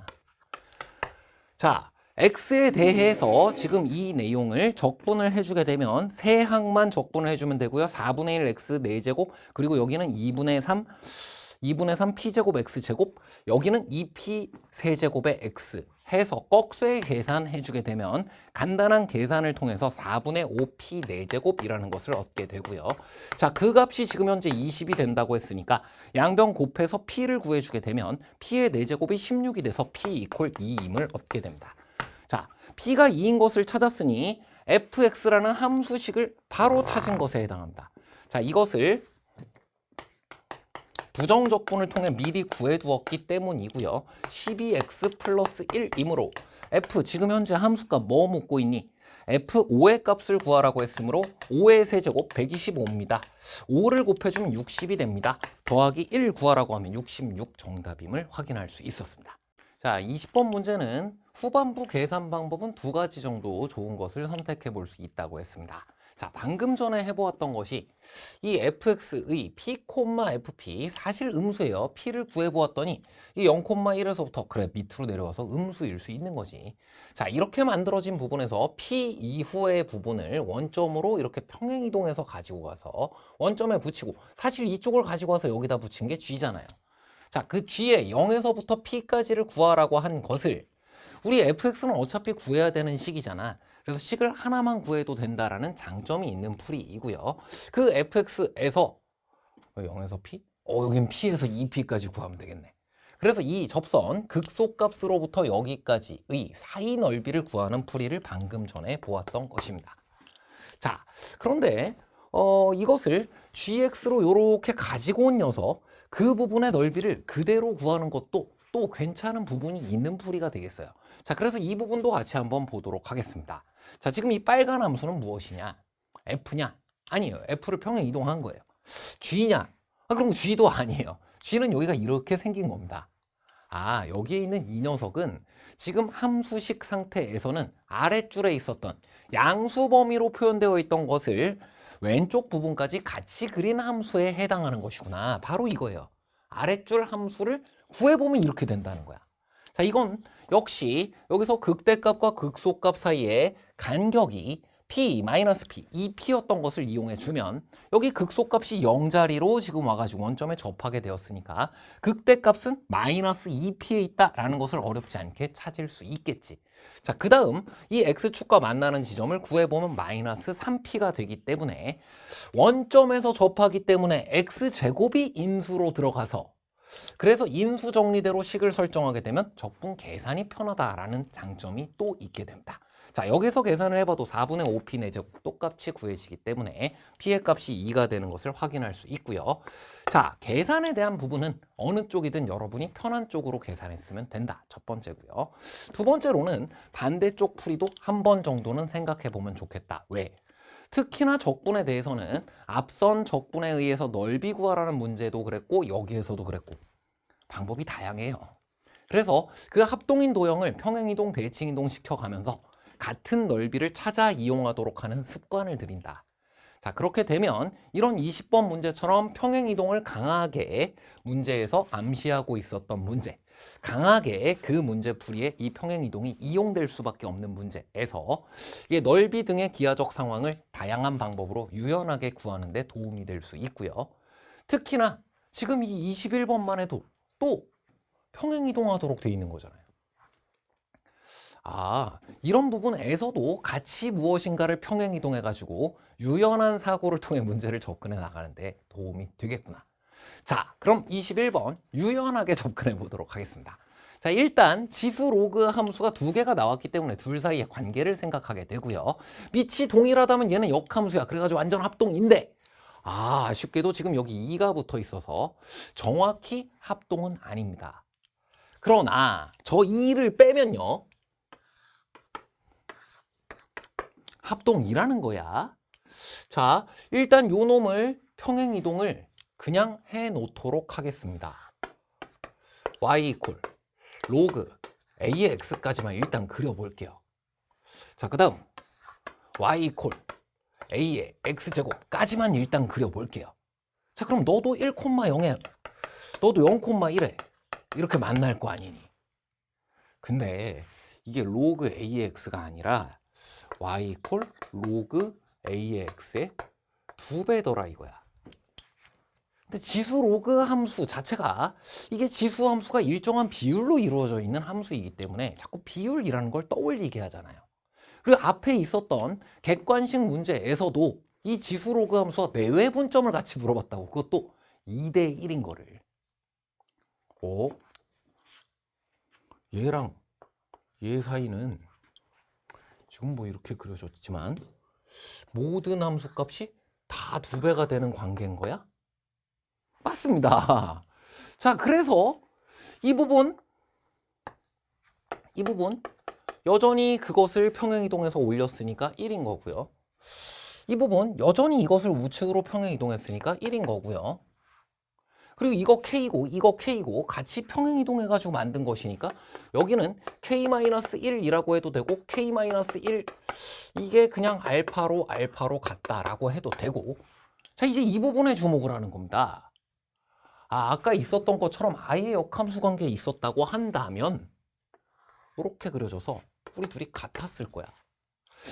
A: 자, X에 대해서 지금 이 내용을 적분을 해주게 되면 세 항만 적분을 해주면 되고요. 4분의 1 X 4제곱 그리고 여기는 2분의 3 P제곱 X제곱 여기는 2P 세제곱의 X 해서 꺽쇠 계산해주게 되면 간단한 계산을 통해서 4분의 5P 4제곱이라는 것을 얻게 되고요. 자, 그 값이 지금 현재 20이 된다고 했으니까 양변 곱해서 P를 구해주게 되면 P의 4제곱이 16이 돼서 P 이퀄 2임을 얻게 됩니다. 자, P가 2인 것을 찾았으니 fx라는 함수식을 바로 찾은 것에 해당합니다. 자, 이것을 부정적분을 통해 미리 구해두었기 때문이고요. 12x 플러스 1이므로 f 지금 현재 함수값 뭐 묻고 있니? f5의 값을 구하라고 했으므로 5의 세제곱 125입니다. 5를 곱해주면 60이 됩니다. 더하기 1 구하라고 하면 66 정답임을 확인할 수 있었습니다. 자, 20번 문제는 후반부 계산 방법은 두 가지 정도 좋은 것을 선택해 볼 수 있다고 했습니다. 자, 방금 전에 해보았던 것이 이 fx의 p, fp 사실 음수예요. p를 구해보았더니 이 0,1에서부터 그래 밑으로 내려와서 음수일 수 있는 거지. 자, 이렇게 만들어진 부분에서 p 이후의 부분을 원점으로 이렇게 평행이동해서 가지고 가서 원점에 붙이고 사실 이쪽을 가지고 와서 여기다 붙인 게 g잖아요. 자, 그 g에 0에서부터 p까지를 구하라고 한 것을 우리 fx는 어차피 구해야 되는 식이잖아. 그래서 식을 하나만 구해도 된다라는 장점이 있는 풀이이고요. 그 fx에서 0에서 p? 여긴 p에서 2p까지 구하면 되겠네. 그래서 이 접선 극소값으로부터 여기까지의 사이 넓이를 구하는 풀이를 방금 전에 보았던 것입니다. 자, 그런데 이것을 gx로 이렇게 가지고 온 녀석 그 부분의 넓이를 그대로 구하는 것도 또 괜찮은 부분이 있는 풀이가 되겠어요. 자, 그래서 이 부분도 같이 한번 보도록 하겠습니다. 자, 지금 이 빨간 함수는 무엇이냐? f냐? 아니에요. f를 평행 이동한 거예요. g냐? 그럼 g도 아니에요. g는 여기가 이렇게 생긴 겁니다. 여기에 있는 이 녀석은 지금 함수식 상태에서는 아랫줄에 있었던 양수 범위로 표현되어 있던 것을 왼쪽 부분까지 같이 그린 함수에 해당하는 것이구나. 바로 이거예요. 아랫줄 함수를 구해보면 이렇게 된다는 거야. 자, 이건 역시 여기서 극대값과 극소값 사이에 간격이 P, P, 2P였던 것을 이용해 주면 여기 극소값이 0자리로 지금 와가지고 원점에 접하게 되었으니까 극대값은 -2P에 있다라는 것을 어렵지 않게 찾을 수 있겠지. 자, 그 다음 이 X축과 만나는 지점을 구해보면 -3P가 되기 때문에 원점에서 접하기 때문에 X제곱이 인수로 들어가서 그래서 인수 정리대로 식을 설정하게 되면 적분 계산이 편하다라는 장점이 또 있게 됩니다. 자, 여기서 계산을 해봐도 4분의 5p 내제곱 똑같이 구해지기 때문에 p의 값이 2가 되는 것을 확인할 수 있고요. 자, 계산에 대한 부분은 어느 쪽이든 여러분이 편한 쪽으로 계산했으면 된다. 첫 번째고요. 두 번째로는 반대쪽 풀이도 한 번 정도는 생각해 보면 좋겠다. 왜? 특히나 적분에 대해서는 앞선 적분에 의해서 넓이 구하라는 문제도 그랬고 여기에서도 그랬고 방법이 다양해요. 그래서 그 합동인 도형을 평행이동, 대칭이동 시켜가면서 같은 넓이를 찾아 이용하도록 하는 습관을 들인다. 자, 그렇게 되면 이런 20번 문제처럼 평행이동을 강하게 문제에서 암시하고 있었던 문제, 강하게 그 문제 풀이에 이 평행이동이 이용될 수밖에 없는 문제에서 이게 넓이 등의 기하적 상황을 다양한 방법으로 유연하게 구하는 데 도움이 될 수 있고요. 특히나 지금 이 21번만 해도 또 평행이동하도록 돼 있는 거잖아요. 아, 이런 부분에서도 같이 무엇인가를 평행이동해가지고 유연한 사고를 통해 문제를 접근해 나가는데 도움이 되겠구나. 자, 그럼 21번 유연하게 접근해 보도록 하겠습니다. 자, 일단 지수 로그 함수가 두 개가 나왔기 때문에 둘 사이의 관계를 생각하게 되고요. 밑이 동일하다면 얘는 역함수야. 그래가지고 완전 합동인데 아쉽게도 지금 여기 2가 붙어 있어서 정확히 합동은 아닙니다. 그러나 저 2를 빼면요. 합동이라는 거야. 자, 일단 요 놈을 평행이동을 그냥 해 놓도록 하겠습니다. y 이퀄 로그 a의 x까지만 일단 그려볼게요. 자, 그 다음 y 이퀄 a의 x제곱까지만 일단 그려볼게요. 자, 그럼 너도 1,0에 너도 0,1에 이렇게 만날 거 아니니. 근데 이게 로그 a의 x가 아니라 y 이퀄 로그 a의 x의 2배더라 이거야. 근데 지수 로그 함수 자체가 이게 지수 함수가 일정한 비율로 이루어져 있는 함수이기 때문에 자꾸 비율이라는 걸 떠올리게 하잖아요. 그리고 앞에 있었던 객관식 문제에서도 이 지수 로그 함수와 내외 분점을 같이 물어봤다고. 그것도 2대 1인 거를. 얘랑 얘 사이는 지금 뭐 이렇게 그려졌지만 모든 함수 값이 다 2배가 되는 관계인 거야? 맞습니다. 자, 그래서 이 부분 여전히 그것을 평행이동해서 올렸으니까 1인 거고요. 이 부분 여전히 이것을 우측으로 평행이동했으니까 1인 거고요. 그리고 이거 K고 이거 K고 같이 평행이동해가지고 만든 것이니까 여기는 K-1이라고 해도 되고 K-1 이게 그냥 알파로 같다라고 해도 되고. 자, 이제 이 부분에 주목을 하는 겁니다. 아까 있었던 것처럼 아예 역함수 관계에 있었다고 한다면 이렇게 그려져서 우리 둘이 같았을 거야.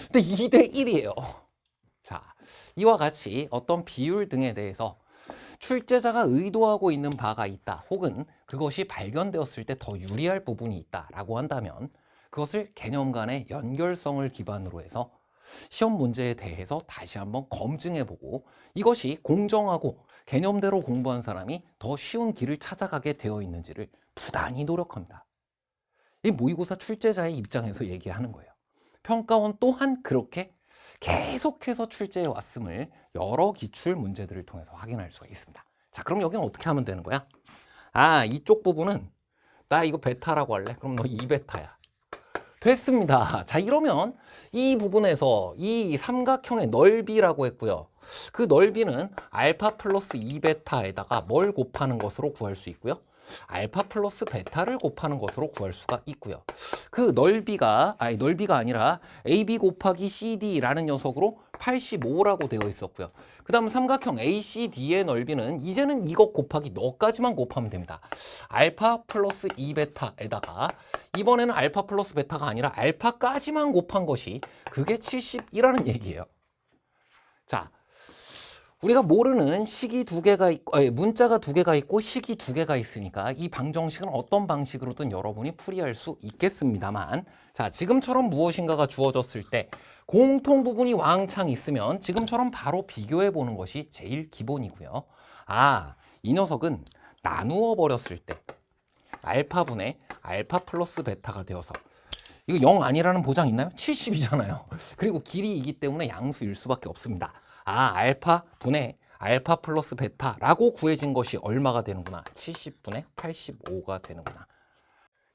A: 근데 2대 1이에요. 자, 이와 같이 어떤 비율 등에 대해서 출제자가 의도하고 있는 바가 있다, 혹은 그것이 발견되었을 때 더 유리할 부분이 있다라고 한다면 그것을 개념 간의 연결성을 기반으로 해서 시험 문제에 대해서 다시 한번 검증해보고 이것이 공정하고 개념대로 공부한 사람이 더 쉬운 길을 찾아가게 되어 있는지를 부단히 노력합니다. 이 모의고사 출제자의 입장에서 얘기하는 거예요. 평가원 또한 그렇게 계속해서 출제해 왔음을 여러 기출 문제들을 통해서 확인할 수가 있습니다. 자, 그럼 여기는 어떻게 하면 되는 거야? 이쪽 부분은 나 이거 베타라고 할래? 그럼 너 2베타야. 됐습니다. 자, 이러면 이 부분에서 이 삼각형의 넓이라고 했고요. 그 넓이는 알파 플러스 2베타에다가 뭘 곱하는 것으로 구할 수 있고요. 알파 플러스 베타를 곱하는 것으로 구할 수가 있고요. 그 넓이가 아니라 AB 곱하기 CD라는 녀석으로 85라고 되어 있었고요. 그 다음 삼각형 ACD의 넓이는 이제는 이것 곱하기 너까지만 곱하면 됩니다. 알파 플러스 2베타에다가 이번에는 알파 플러스 베타가 아니라 알파까지만 곱한 것이 그게 70이라는 얘기예요. 자, 우리가 모르는 식이 두 개가 있고, 문자가 두 개가 있고 식이 두 개가 있으니까 이 방정식은 어떤 방식으로든 여러분이 풀이할 수 있겠습니다만, 자, 지금처럼 무엇인가가 주어졌을 때 공통 부분이 왕창 있으면 지금처럼 바로 비교해 보는 것이 제일 기본이고요. 아, 이 녀석은 나누어 버렸을 때 알파분의 알파 플러스 베타가 되어서 이거 0 아니라는 보장 있나요? 70이잖아요. 그리고 길이이기 때문에 양수일 수밖에 없습니다. 아, 알파 분의 알파 플러스 베타라고 구해진 것이 얼마가 되는구나. 70분의 85가 되는구나.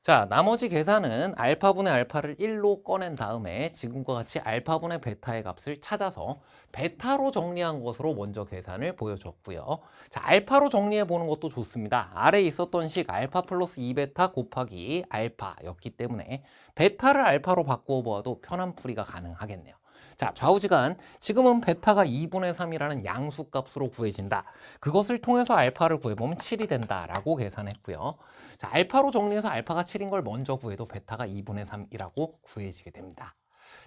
A: 자, 나머지 계산은 알파분의 알파를 1로 꺼낸 다음에 지금과 같이 알파분의 베타의 값을 찾아서 베타로 정리한 것으로 먼저 계산을 보여줬고요. 자, 알파로 정리해 보는 것도 좋습니다. 아래에 있었던 식 알파 플러스 2베타 곱하기 알파였기 때문에 베타를 알파로 바꾸어 보아도 편한 풀이가 가능하겠네요. 자, 좌우지간 지금은 베타가 2분의 3이라는 양수값으로 구해진다. 그것을 통해서 알파를 구해보면 7이 된다라고 계산했고요. 자, 알파로 정리해서 알파가 7인 걸 먼저 구해도 베타가 2분의 3이라고 구해지게 됩니다.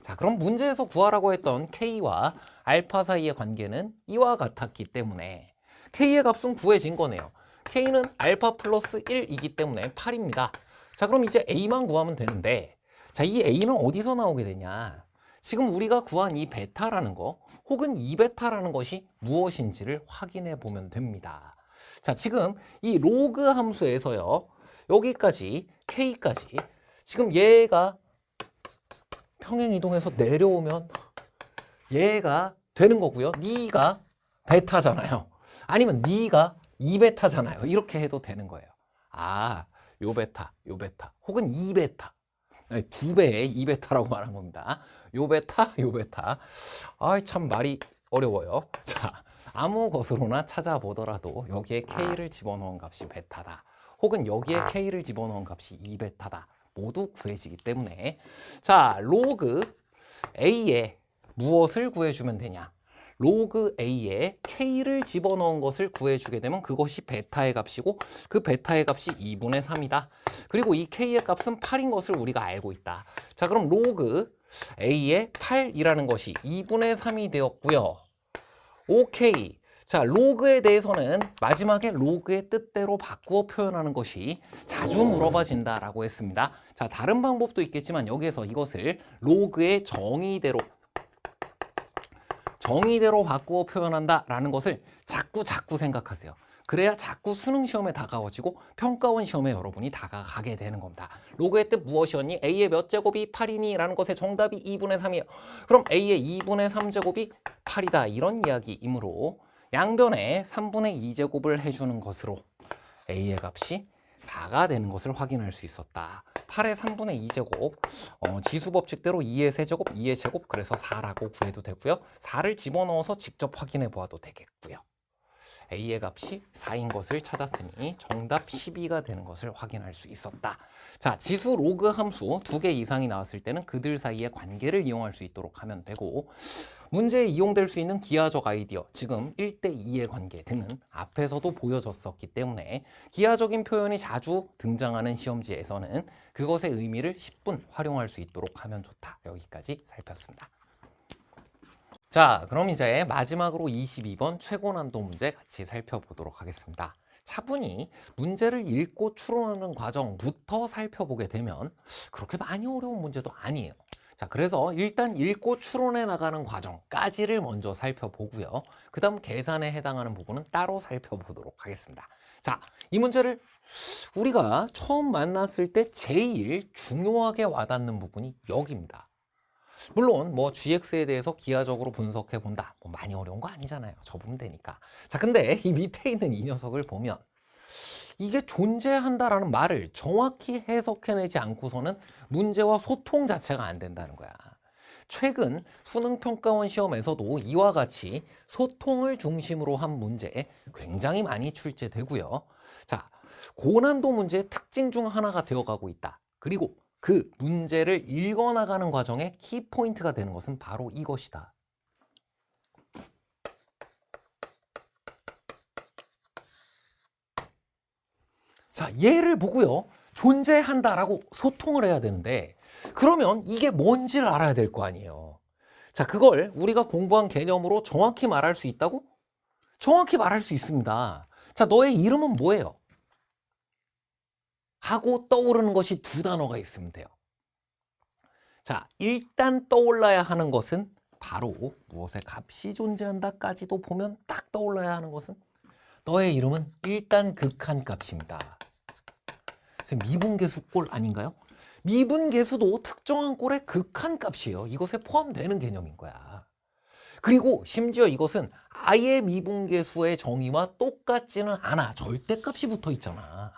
A: 자, 그럼 문제에서 구하라고 했던 K와 알파 사이의 관계는 이와 같았기 때문에 K의 값은 구해진 거네요. K는 알파 플러스 1이기 때문에 8입니다. 자, 그럼 이제 A만 구하면 되는데, 자, 이 A는 어디서 나오게 되냐? 지금 우리가 구한 이 베타라는 거 혹은 2베타라는 것이 무엇인지를 확인해 보면 됩니다. 자, 지금 이 로그 함수에서요. 여기까지 K까지 지금 얘가 평행 이동해서 내려오면 얘가 되는 거고요. 니가 베타잖아요. 아니면 니가 2베타잖아요. 이렇게 해도 되는 거예요. 아, 요 베타 혹은 2베타. 2배의 2베타라고 말한 겁니다. 요 베타, 요 베타. 아, 참 말이 어려워요. 자, 아무 것으로나 찾아보더라도 여기에 K를 집어넣은 값이 베타다. 혹은 여기에 K를 집어넣은 값이 2베타다. 모두 구해지기 때문에 자, 로그 A에 무엇을 구해주면 되냐? 로그 A에 K를 집어넣은 것을 구해주게 되면 그것이 베타의 값이고 그 베타의 값이 2분의 3이다. 그리고 이 K의 값은 8인 것을 우리가 알고 있다. 자, 그럼 로그 A의 8이라는 것이 2분의 3이 되었고요. 오케이. 자, 로그에 대해서는 마지막에 로그의 뜻대로 바꾸어 표현하는 것이 자주 물어봐진다라고 했습니다. 자, 다른 방법도 있겠지만 여기에서 이것을 로그의 정의대로 바꾸어 표현한다라는 것을 자꾸 생각하세요. 그래야 자꾸 수능 시험에 다가워지고 평가원 시험에 여러분이 다가가게 되는 겁니다. 로그의 뜻 무엇이었니? A의 몇 제곱이 8이니? 라는 것의 정답이 2분의 3이에요. 그럼 A의 2분의 3제곱이 8이다. 이런 이야기이므로 양변에 3분의 2제곱을 해주는 것으로 A의 값이 4가 되는 것을 확인할 수 있었다. 8의 3분의 2제곱, 지수법칙대로 2의 세제곱, 2의 제곱, 그래서 4라고 구해도 되고요. 4를 집어넣어서 직접 확인해 보아도 되겠고요. A의 값이 4인 것을 찾았으니 정답 12가 되는 것을 확인할 수 있었다. 자, 지수 로그 함수 2개 이상이 나왔을 때는 그들 사이의 관계를 이용할 수 있도록 하면 되고, 문제에 이용될 수 있는 기하적 아이디어, 지금 1대2의 관계 등은 앞에서도 보여줬었기 때문에 기하적인 표현이 자주 등장하는 시험지에서는 그것의 의미를 10분 활용할 수 있도록 하면 좋다. 여기까지 살폈습니다. 자, 그럼 이제 마지막으로 22번 최고 난도 문제 같이 살펴보도록 하겠습니다. 차분히 문제를 읽고 추론하는 과정부터 살펴보게 되면 그렇게 많이 어려운 문제도 아니에요. 자, 그래서 일단 읽고 추론해 나가는 과정까지를 먼저 살펴보고요. 그 다음 계산에 해당하는 부분은 따로 살펴보도록 하겠습니다. 자, 이 문제를 우리가 처음 만났을 때 제일 중요하게 와닿는 부분이 여기입니다. 물론 뭐 GX에 대해서 기하적으로 분석해 본다. 뭐 많이 어려운 거 아니잖아요. 접으면 되니까. 자, 근데 이 밑에 있는 이 녀석을 보면 이게 존재한다라는 말을 정확히 해석해내지 않고서는 문제와 소통 자체가 안 된다는 거야. 최근 수능평가원 시험에서도 이와 같이 소통을 중심으로 한 문제 굉장히 많이 출제되고요. 자, 고난도 문제의 특징 중 하나가 되어가고 있다. 그리고 그 문제를 읽어나가는 과정에 키포인트가 되는 것은 바로 이것이다. 자, 얘를 보고요. 존재한다라고 소통을 해야 되는데 그러면 이게 뭔지를 알아야 될 거 아니에요. 자, 그걸 우리가 공부한 개념으로 정확히 말할 수 있다고? 정확히 말할 수 있습니다. 자, 너의 이름은 뭐예요? 하고 떠오르는 것이 두 단어가 있으면 돼요. 자, 일단 떠올라야 하는 것은 바로 무엇의 값이 존재한다까지도 보면 딱 떠올라야 하는 것은 너의 이름은 일단 극한값입니다. 미분계수꼴 아닌가요? 미분계수도 특정한 꼴의 극한값이에요. 이것에 포함되는 개념인 거야. 그리고 심지어 이것은 아예 미분계수의 정의와 똑같지는 않아. 절대값이 붙어 있잖아.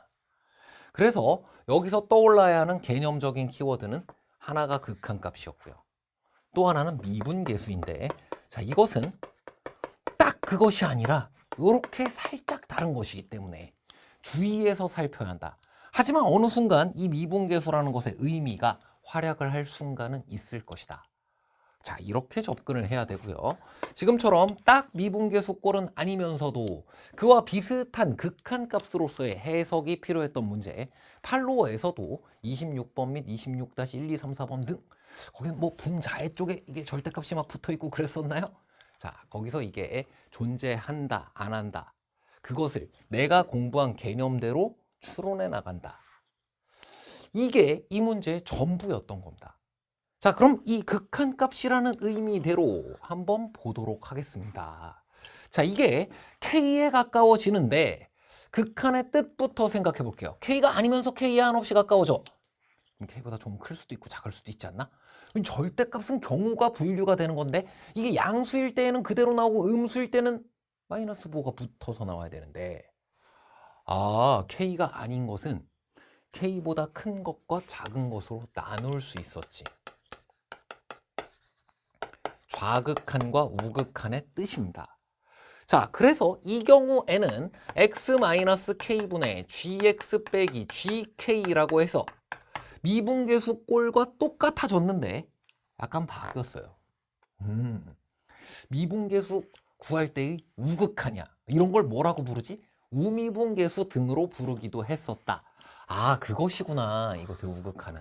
A: 그래서 여기서 떠올라야 하는 개념적인 키워드는 하나가 극한값이었고요. 또 하나는 미분계수인데, 자, 이것은 딱 그것이 아니라 이렇게 살짝 다른 것이기 때문에 주의해서 살펴야 한다. 하지만 어느 순간 이 미분계수라는 것의 의미가 활약을 할 순간은 있을 것이다. 자, 이렇게 접근을 해야 되고요. 지금처럼 딱 미분계수 꼴은 아니면서도 그와 비슷한 극한값으로서의 해석이 필요했던 문제, 팔로워에서도 26번 및 26-1, 2, 3, 4번 등 거기는 뭐 분자의 쪽에 이게 절대값이 막 붙어있고 그랬었나요? 자, 거기서 이게 존재한다, 안 한다. 그것을 내가 공부한 개념대로 추론해 나간다. 이게 이 문제의 전부였던 겁니다. 자, 그럼 이 극한값이라는 의미대로 한번 보도록 하겠습니다. 자, 이게 K에 가까워지는데 극한의 뜻부터 생각해 볼게요. K가 아니면서 K에 한없이 가까워져. K보다 좀 클 수도 있고 작을 수도 있지 않나? 절대값은 경우가 분류가 되는 건데 이게 양수일 때에는 그대로 나오고 음수일 때는 마이너스 부호가 붙어서 나와야 되는데 K가 아닌 것은 K보다 큰 것과 작은 것으로 나눌 수 있었지. 좌극한과 우극한의 뜻입니다. 자, 그래서 이 경우에는 x-k분의 gx 빼기 gk라고 해서 미분계수 꼴과 똑같아졌는데 약간 바뀌었어요. 미분계수 구할 때의 우극한이야. 이런 걸 뭐라고 부르지? 우미분계수 등으로 부르기도 했었다. 아, 그것이구나. 이것의 우극한은.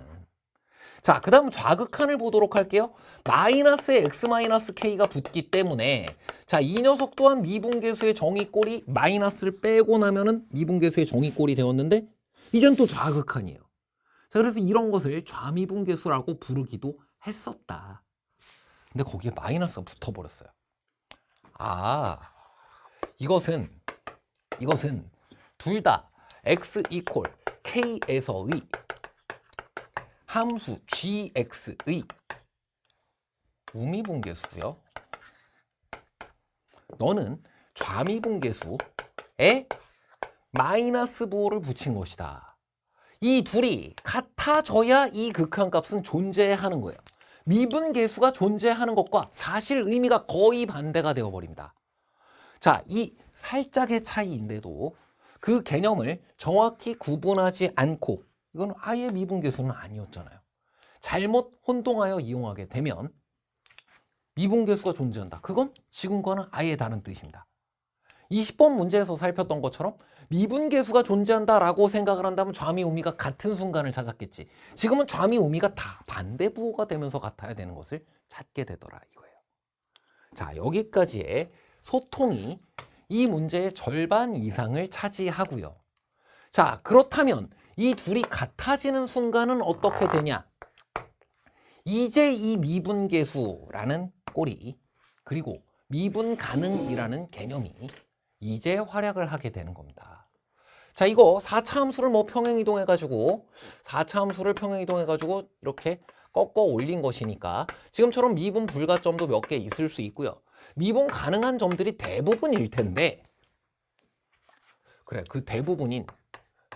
A: 자, 그 다음 좌극한을 보도록 할게요. 마이너스에 x-k가 붙기 때문에 자, 이 녀석 또한 미분계수의 정의꼴이 마이너스를 빼고 나면은 미분계수의 정의꼴이 되었는데 이젠 또 좌극한이에요. 자, 그래서 이런 것을 좌미분계수라고 부르기도 했었다. 근데 거기에 마이너스가 붙어버렸어요. 아, 이것은 둘 다 x 이퀄 k에서의 함수 gx의 우미분계수고요. 너는 좌미분계수에 마이너스 부호를 붙인 것이다. 이 둘이 같아져야 이 극한값은 존재하는 거예요. 미분계수가 존재하는 것과 사실 의미가 거의 반대가 되어버립니다. 자, 이 살짝의 차이인데도 그 개념을 정확히 구분하지 않고 이건 아예 미분계수는 아니었잖아요. 잘못 혼동하여 이용하게 되면 미분계수가 존재한다. 그건 지금과는 아예 다른 뜻입니다. 20번 문제에서 살폈던 것처럼 미분계수가 존재한다라고 생각을 한다면 좌미 우미가 같은 순간을 찾았겠지. 지금은 좌미 우미가 다 반대 부호가 되면서 같아야 되는 것을 찾게 되더라 이거예요. 자, 여기까지의 소통이 이 문제의 절반 이상을 차지하고요. 자, 그렇다면 이 둘이 같아지는 순간은 어떻게 되냐? 이제 이 미분계수라는 꼴이 그리고 미분가능이라는 개념이 이제 활약을 하게 되는 겁니다. 자, 이거 4차 함수를 뭐 평행이동해가지고 4차 함수를 평행이동해가지고 이렇게 꺾어 올린 것이니까 지금처럼 미분 불가점도 몇 개 있을 수 있고요. 미분 가능한 점들이 대부분일 텐데 그래, 그 대부분인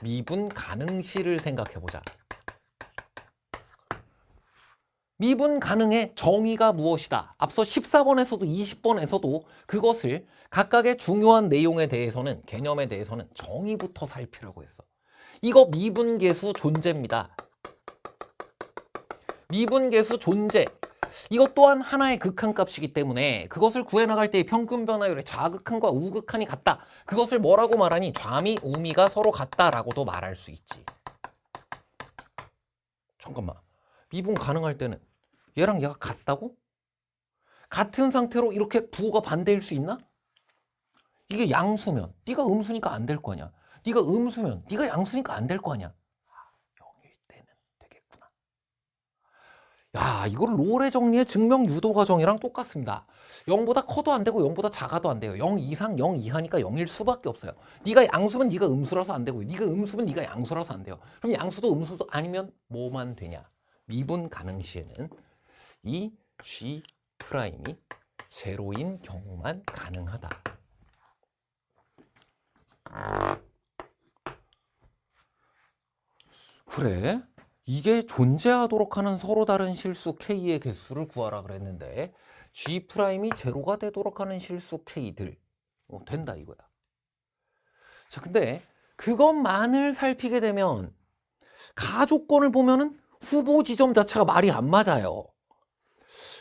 A: 미분 가능시를 생각해보자. 미분 가능의 정의가 무엇이다? 앞서 14번에서도 20번에서도 그것을 각각의 중요한 내용에 대해서는 개념에 대해서는 정의부터 살피라고 했어. 이거 미분계수 존재입니다. 미분계수 존재. 이것 또한 하나의 극한값이기 때문에 그것을 구해나갈 때의 평균 변화율의 좌극한과 우극한이 같다. 그것을 뭐라고 말하니? 좌미, 우미가 서로 같다라고도 말할 수 있지. 잠깐만. 미분 가능할 때는 얘랑 얘가 같다고? 같은 상태로 이렇게 부호가 반대일 수 있나? 이게 양수면 네가 음수니까 안 될 거 아니야. 네가 음수면 네가 양수니까 안 될 거 아니야. 0일 때는 되겠구나. 야, 이걸 롤의 정리의 증명 유도 과정이랑 똑같습니다. 0보다 커도 안 되고 0보다 작아도 안 돼요. 0 이상, 0 이하니까 0일 수밖에 없어요. 네가 양수면 네가 음수라서 안 되고 네가 음수면 네가 양수라서 안 돼요. 그럼 양수도 음수도 아니면 뭐만 되냐? 미분 가능 시에는 이 G 프라임이 제로인 경우만 가능하다. 그래? 이게 존재하도록 하는 서로 다른 실수 K의 개수를 구하라 그랬는데 G 프라임이 제로가 되도록 하는 실수 K들 된다 이거야. 자, 근데 그것만을 살피게 되면 가조건을 보면은 후보 지점 자체가 말이 안 맞아요.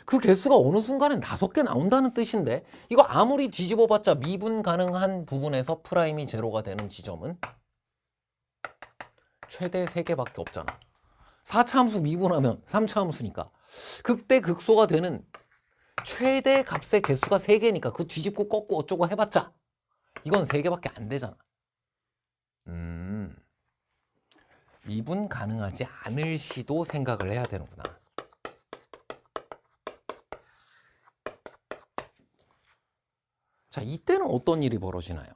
A: 그 개수가 어느 순간엔 5개 나온다는 뜻인데 이거 아무리 뒤집어봤자 미분 가능한 부분에서 프라임이 제로가 되는 지점은 최대 3개밖에 없잖아. 4차 함수 미분하면 3차 함수니까 극대 극소가 되는 최대 값의 개수가 3개니까 그 뒤집고 꺾고 어쩌고 해봤자 이건 3개밖에 안 되잖아. 미분 가능하지 않을 시도 생각을 해야 되는구나. 자, 이때는 어떤 일이 벌어지나요?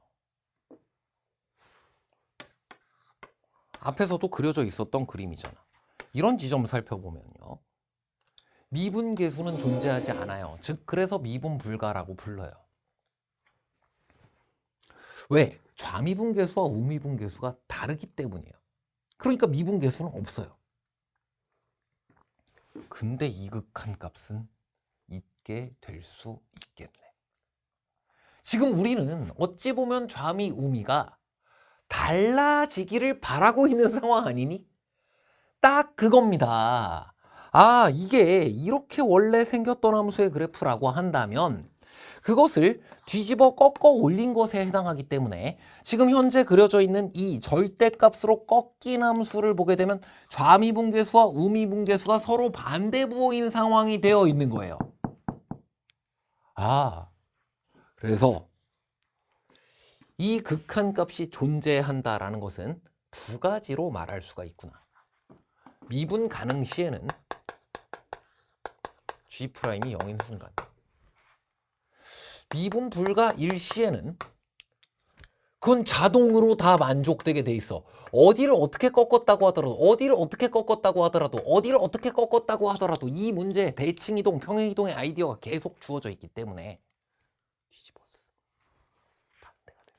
A: 앞에서도 그려져 있었던 그림이잖아. 이런 지점을 살펴보면요. 미분계수는 존재하지 않아요. 즉 그래서 미분불가라고 불러요. 왜? 좌미분계수와 우미분계수가 다르기 때문이에요. 그러니까 미분계수는 없어요. 근데 이극한 값은 있게 될 수 있겠네. 지금 우리는 어찌 보면 좌미, 우미가 달라지기를 바라고 있는 상황 아니니? 딱 그겁니다. 아, 이게 이렇게 원래 생겼던 함수의 그래프라고 한다면 그것을 뒤집어 꺾어 올린 것에 해당하기 때문에 지금 현재 그려져 있는 이 절대값으로 꺾인 함수를 보게 되면 좌미분계수와 우미분계수가 서로 반대 부호인 상황이 되어 있는 거예요. 아, 그래서 이 극한값이 존재한다라는 것은 두 가지로 말할 수가 있구나. 미분 가능 시에는 G'이 0인 순간, 미분 불가 일시에는 그건 자동으로 다 만족되게 돼 있어. 어디를 어떻게 꺾었다고 하더라도, 어디를 어떻게 꺾었다고 하더라도, 어디를 어떻게 꺾었다고 하더라도 이 문제에 대칭이동, 평행이동의 아이디어가 계속 주어져 있기 때문에 뒤집었어. 반대가 됐어.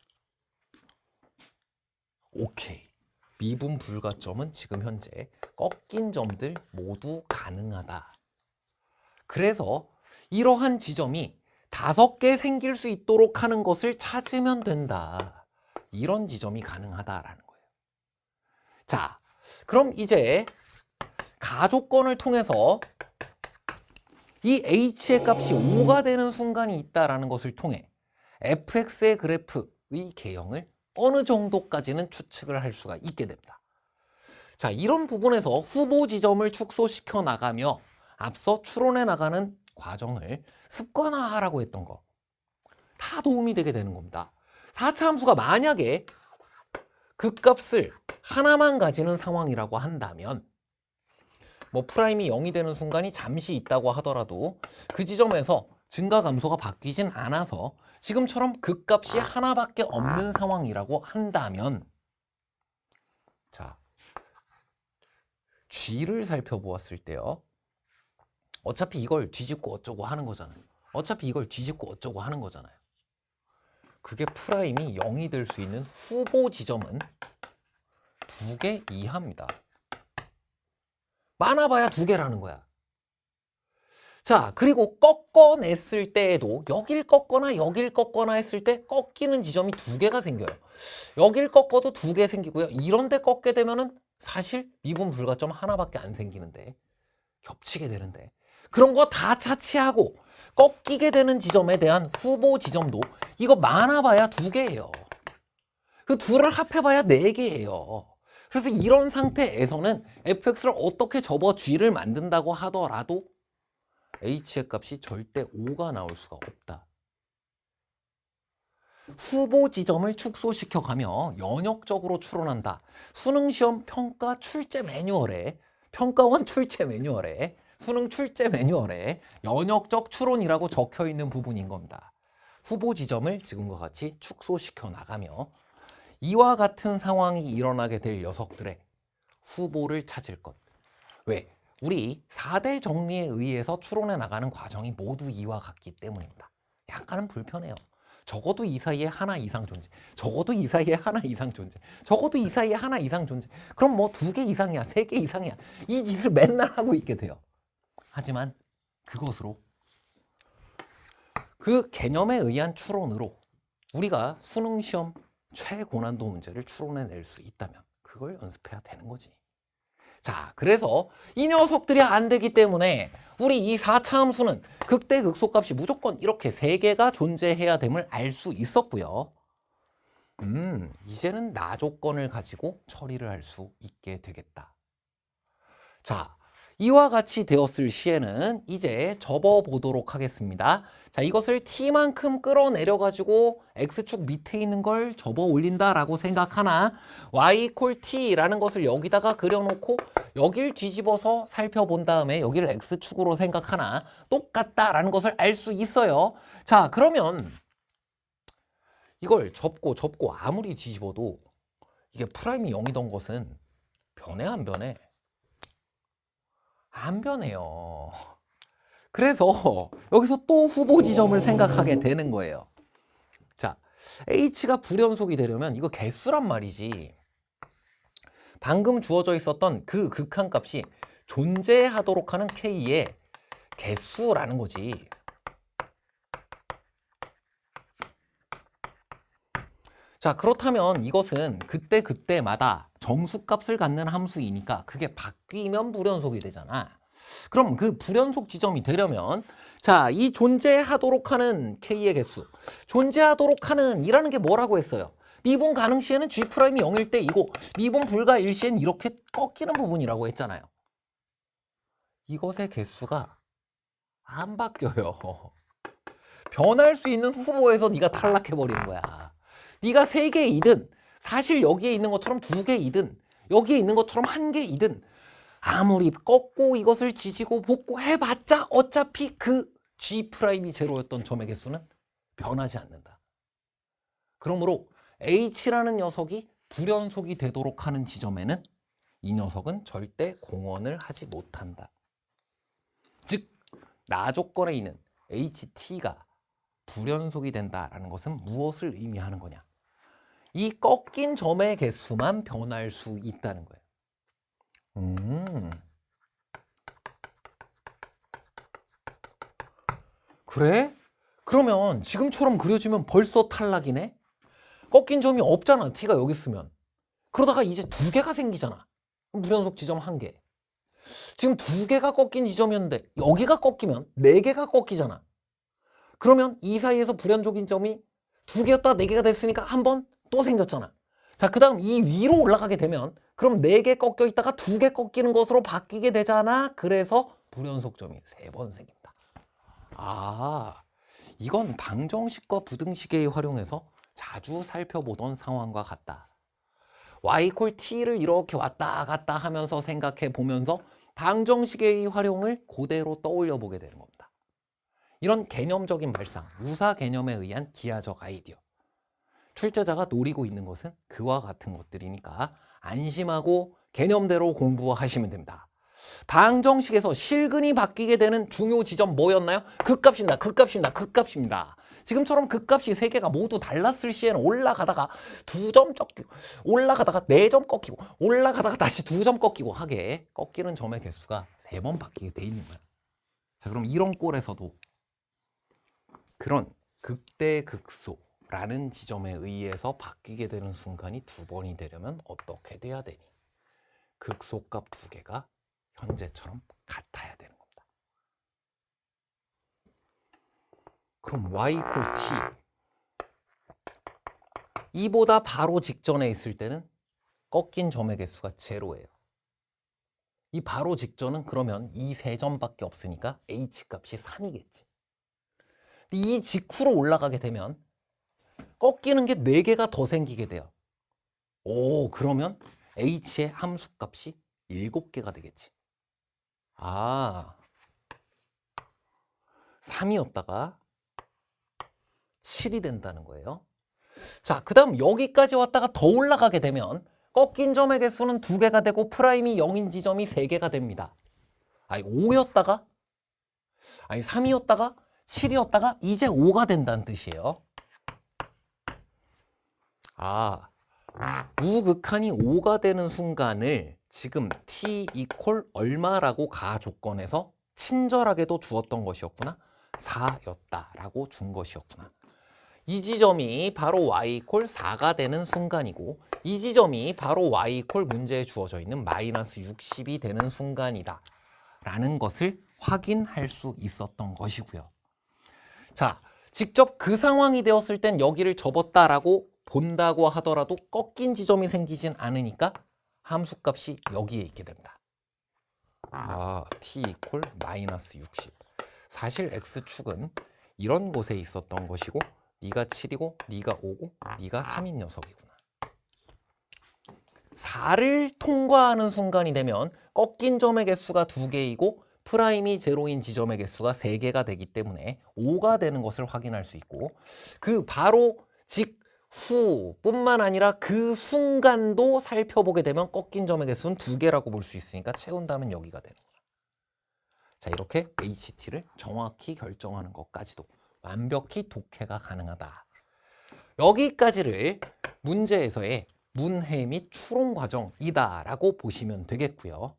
A: 오케이. 미분 불가점은 지금 현재 꺾인 점들 모두 가능하다. 그래서 이러한 지점이 5개 생길 수 있도록 하는 것을 찾으면 된다. 이런 지점이 가능하다라는 거예요. 자, 그럼 이제 가조건을 통해서 이 h의 값이 5가 되는 순간이 있다라는 것을 통해 fx의 그래프의 개형을 어느 정도까지는 추측을 할 수가 있게 됩니다. 자, 이런 부분에서 후보 지점을 축소시켜 나가며 앞서 추론해 나가는 과정을 습관화하라고 했던 거 다 도움이 되게 되는 겁니다. 4차 함수가 만약에 그 값을 하나만 가지는 상황이라고 한다면 뭐 프라임이 0이 되는 순간이 잠시 있다고 하더라도 그 지점에서 증가 감소가 바뀌진 않아서 지금처럼 그 값이 하나밖에 없는 상황이라고 한다면 자, G를 살펴보았을 때요. 어차피 이걸 뒤집고 어쩌고 하는 거잖아요. 어차피 이걸 뒤집고 어쩌고 하는 거잖아요. 그게 프라임이 0이 될 수 있는 후보 지점은 2개 이하입니다. 많아봐야 2개라는 거야. 자, 그리고 꺾어냈을 때에도 여길 꺾거나 여길 꺾거나 했을 때 꺾이는 지점이 두 개가 생겨요. 여길 꺾어도 두 개 생기고요. 이런 데 꺾게 되면은 사실 미분 불가점 하나밖에 안 생기는데 겹치게 되는데 그런 거 다 차치하고 꺾이게 되는 지점에 대한 후보 지점도 이거 많아봐야 두 개예요. 그 둘을 합해봐야 네 개예요. 그래서 이런 상태에서는 fx를 어떻게 접어 g를 만든다고 하더라도 h의 값이 절대 5가 나올 수가 없다. 후보 지점을 축소시켜가며 연역적으로 추론한다. 수능시험 평가 출제 매뉴얼에 평가원 출제 매뉴얼에 수능 출제 매뉴얼에 연역적 추론이라고 적혀 있는 부분인 겁니다. 후보 지점을 지금과 같이 축소시켜 나가며 이와 같은 상황이 일어나게 될 녀석들의 후보를 찾을 것. 왜? 우리 4대 정리에 의해서 추론해 나가는 과정이 모두 이와 같기 때문입니다. 약간은 불편해요. 적어도 이 사이에 하나 이상 존재. 적어도 이 사이에 하나 이상 존재. 적어도 이 사이에 하나 이상 존재. 그럼 뭐 2개 이상이야. 3개 이상이야. 이 짓을 맨날 하고 있게 돼요. 하지만 그것으로 그 개념에 의한 추론으로 우리가 수능 시험 최고난도 문제를 추론해낼 수 있다면 그걸 연습해야 되는 거지. 자, 그래서 이 녀석들이 안 되기 때문에 우리 이 4차 함수는 극대 극소값이 무조건 이렇게 3개가 존재해야 됨을 알 수 있었고요. 이제는 나 조건을 가지고 처리를 할 수 있게 되겠다. 자, 이와 같이 되었을 시에는 이제 접어보도록 하겠습니다. 자, 이것을 t만큼 끌어내려가지고 x축 밑에 있는 걸 접어 올린다라고 생각하나 y 콜 t라는 것을 여기다가 그려놓고 여길 뒤집어서 살펴본 다음에 여기를 x축으로 생각하나 똑같다라는 것을 알 수 있어요. 자, 그러면 이걸 접고 아무리 뒤집어도 이게 프라임이 0이던 것은 변해 안 변해? 안 변해요. 그래서 여기서 또 후보 지점을 생각하게 되는 거예요. 자, h가 불연속이 되려면 이거 개수란 말이지. 방금 주어져 있었던 그 극한값이 존재하도록 하는 k의 개수라는 거지. 자, 그렇다면 이것은 그때마다 정수값을 갖는 함수이니까 그게 바뀌면 불연속이 되잖아. 그럼 그 불연속 지점이 되려면 자, 이 존재하도록 하는 k의 개수, 존재하도록 하는 이라는 게 뭐라고 했어요? 미분 가능 시에는 g' 0일 때이고 미분 불가 일 시에는 이렇게 꺾이는 부분이라고 했잖아요. 이것의 개수가 안 바뀌어요. 변할 수 있는 후보에서 네가 탈락해버리는 거야. 네가 3개이든 사실 여기에 있는 것처럼 2개이든 여기에 있는 것처럼 1개이든 아무리 꺾고 이것을 지지고 볶고 해봤자 어차피 그 G'이 제로였던 점의 개수는 변하지 않는다. 그러므로 H라는 녀석이 불연속이 되도록 하는 지점에는 이 녀석은 절대 공헌을 하지 못한다. 즉, 나 조건에 있는 HT가 불연속이 된다라는 것은 무엇을 의미하는 거냐? 이 꺾인 점의 개수만 변할 수 있다는 거예요. 그래? 그러면 지금처럼 그려지면 벌써 탈락이네? 꺾인 점이 없잖아, t가 여기 있으면. 그러다가 이제 2개가 생기잖아. 무연속 지점 1개. 지금 2개가 꺾인 지점이었는데 여기가 꺾이면 4개가 꺾이잖아. 그러면 이 사이에서 불연속인 점이 2개였다 4개가 됐으니까 한 번 또 생겼잖아. 자, 그 다음 이 위로 올라가게 되면 그럼 4개 꺾여 있다가 2개 꺾이는 것으로 바뀌게 되잖아. 그래서 불연속점이 3번 생긴다. 아, 이건 방정식과 부등식에 활용해서 자주 살펴보던 상황과 같다. y 콜 t를 이렇게 왔다 갔다 하면서 생각해 보면서 방정식의 활용을 그대로 떠올려 보게 되는 겁니다. 이런 개념적인 발상, 유사 개념에 의한 기하적 아이디어. 출제자가 노리고 있는 것은 그와 같은 것들이니까 안심하고 개념대로 공부하시면 됩니다. 방정식에서 실근이 바뀌게 되는 중요 지점 뭐였나요? 극값입니다. 극값입니다. 극값입니다. 지금처럼 극값이 3개가 모두 달랐을 시에는 올라가다가 2점 꺾이고 올라가다가 4점 꺾이고 올라가다가 다시 2점 꺾이고 하게 꺾이는 점의 개수가 3번 바뀌게 돼 있는 거예요. 자, 그럼 이런 꼴에서도 그런 극대극소라는 지점에 의해서 바뀌게 되는 순간이 두 번이 되려면 어떻게 돼야 되니? 극소값 두 개가 현재처럼 같아야 되는 겁니다. 그럼 y equal t 이보다 바로 직전에 있을 때는 꺾인 점의 개수가 제로예요. 이 바로 직전은 그러면 이 세 점밖에 없으니까 h 값이 3이겠지. 이 직후로 올라가게 되면 꺾이는 게 4개가 더 생기게 돼요. 오, 그러면 h의 함수 값이 7개가 되겠지. 아, 3이었다가 7이 된다는 거예요. 자, 그 다음 여기까지 왔다가 더 올라가게 되면 꺾인 점의 개수는 2개가 되고 프라임이 0인 지점이 3개가 됩니다. 아니 5였다가 아니 3이었다가 7이었다가 이제 5가 된다는 뜻이에요. 아, 우극한이 5가 되는 순간을 지금 t 이퀄 얼마라고 가 조건에서 친절하게도 주었던 것이었구나. 4였다라고 준 것이었구나. 이 지점이 바로 y 이퀄 4가 되는 순간이고 이 지점이 바로 y 이퀄 문제에 주어져 있는 마이너스 60이 되는 순간이다 라는 것을 확인할 수 있었던 것이고요. 자, 직접 그 상황이 되었을 땐 여기를 접었다라고 본다고 하더라도 꺾인 지점이 생기진 않으니까 함수값이 여기에 있게 됩니다. 아, t 이퀄 마이너스 60. 사실 x축은 이런 곳에 있었던 것이고 네가 7이고 네가 5고 네가 3인 녀석이구나. 4를 통과하는 순간이 되면 꺾인 점의 개수가 2개이고 프라임이 제로인 지점의 개수가 3개가 되기 때문에 5가 되는 것을 확인할 수 있고 그 바로 직후뿐만 아니라 그 순간도 살펴보게 되면 꺾인 점의 개수는 2개라고 볼 수 있으니까 채운다면 여기가 되는 거야. 자, 이렇게 HT를 정확히 결정하는 것까지도 완벽히 독해가 가능하다. 여기까지를 문제에서의 문해 및 추론 과정이다라고 보시면 되겠고요.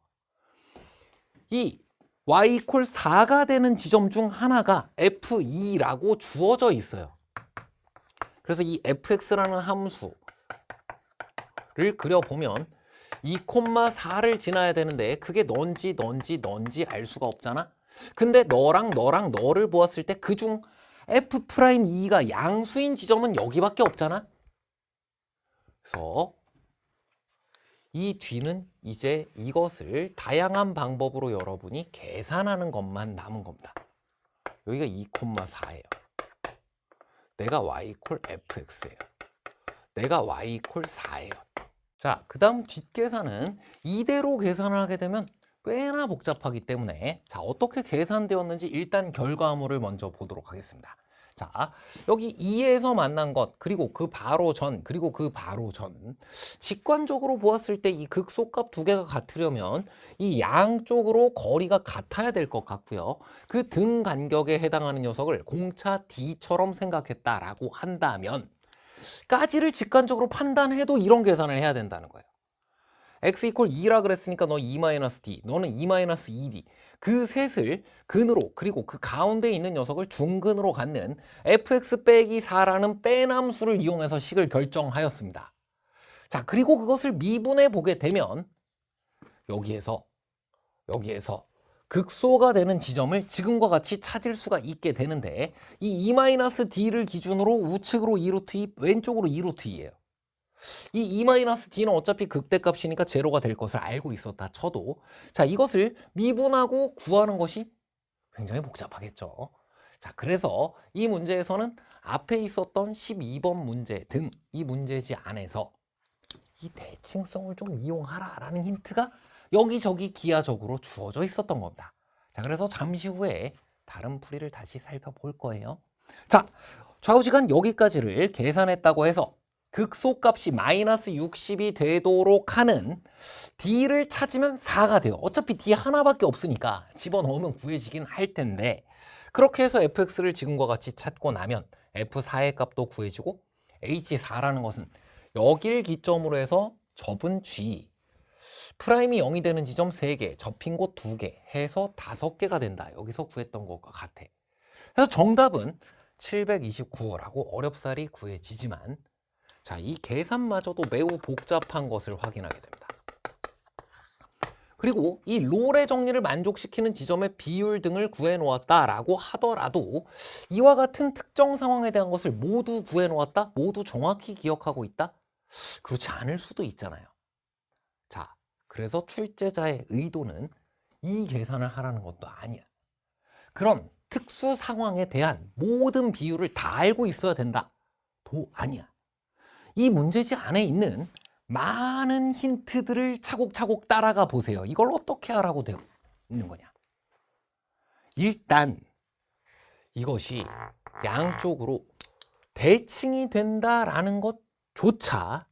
A: 이 y 이퀄 4가 되는 지점 중 하나가 f2라고 주어져 있어요. 그래서 이 fx라는 함수를 그려보면 2,4를 지나야 되는데 그게 넌지 알 수가 없잖아. 근데 너랑 너를 보았을 때 그중 f'2가 양수인 지점은 여기밖에 없잖아. 그래서 이 뒤는 이제 이것을 다양한 방법으로 여러분이 계산하는 것만 남은 겁니다. 여기가 2,4예요. 내가 y 이퀄 fx예요. 내가 y 이퀄 4예요. 자, 그 다음 뒷계산은 이대로 계산을 하게 되면 꽤나 복잡하기 때문에 자, 어떻게 계산되었는지 일단 결과물을 먼저 보도록 하겠습니다. 자, 여기 2에서 만난 것 그리고 그 바로 전 그리고 그 바로 전 직관적으로 보았을 때 이 극소값 두 개가 같으려면 이 양쪽으로 거리가 같아야 될 것 같고요. 그 등 간격에 해당하는 녀석을 공차 D처럼 생각했다라고 한다면 까지를 직관적으로 판단해도 이런 계산을 해야 된다는 거예요. x 이퀄 2라 그랬으니까 너 2-d, 너는 2-2d. 그 셋을 근으로 그리고 그 가운데 있는 녀석을 중근으로 갖는 fx 빼기 4라는 빼남수를 이용해서 식을 결정하였습니다. 자, 그리고 그것을 미분해 보게 되면 여기에서 극소가 되는 지점을 지금과 같이 찾을 수가 있게 되는데 이 2-d를 기준으로 우측으로 2루트 2, 왼쪽으로 2루트 2예요. 이 2-d는 어차피 극대값이니까 제로가 될 것을 알고 있었다 쳐도 자, 이것을 미분하고 구하는 것이 굉장히 복잡하겠죠. 자, 그래서 이 문제에서는 앞에 있었던 12번 문제 등 이 문제지 안에서 이 대칭성을 좀 이용하라라는 힌트가 여기저기 기하적으로 주어져 있었던 겁니다. 자, 그래서 잠시 후에 다른 풀이를 다시 살펴볼 거예요. 자, 좌우지간 여기까지를 계산했다고 해서 극소값이 마이너스 60이 되도록 하는 D를 찾으면 4가 돼요. 어차피 D 하나밖에 없으니까 집어넣으면 구해지긴 할 텐데 그렇게 해서 fx를 지금과 같이 찾고 나면 f4의 값도 구해지고 h4라는 것은 여기를 기점으로 해서 접은 g 프라임이 0이 되는 지점 3개, 접힌 곳 2개 해서 5개가 된다. 여기서 구했던 것과 같아. 그래서 정답은 729라고 어렵사리 구해지지만 자, 이 계산마저도 매우 복잡한 것을 확인하게 됩니다. 그리고 이 롤의 정리를 만족시키는 지점의 비율 등을 구해놓았다라고 하더라도 이와 같은 특정 상황에 대한 것을 모두 구해놓았다? 모두 정확히 기억하고 있다? 그렇지 않을 수도 있잖아요. 자, 그래서 출제자의 의도는 이 계산을 하라는 것도 아니야. 그런 특수 상황에 대한 모든 비율을 다 알고 있어야 된다. 도 아니야. 이 문제지 안에 있는 많은 힌트들을 차곡차곡 따라가 보세요. 이걸 어떻게 하라고 되어 있는 거냐. 일단 이것이 양쪽으로 대칭이 된다라는 것조차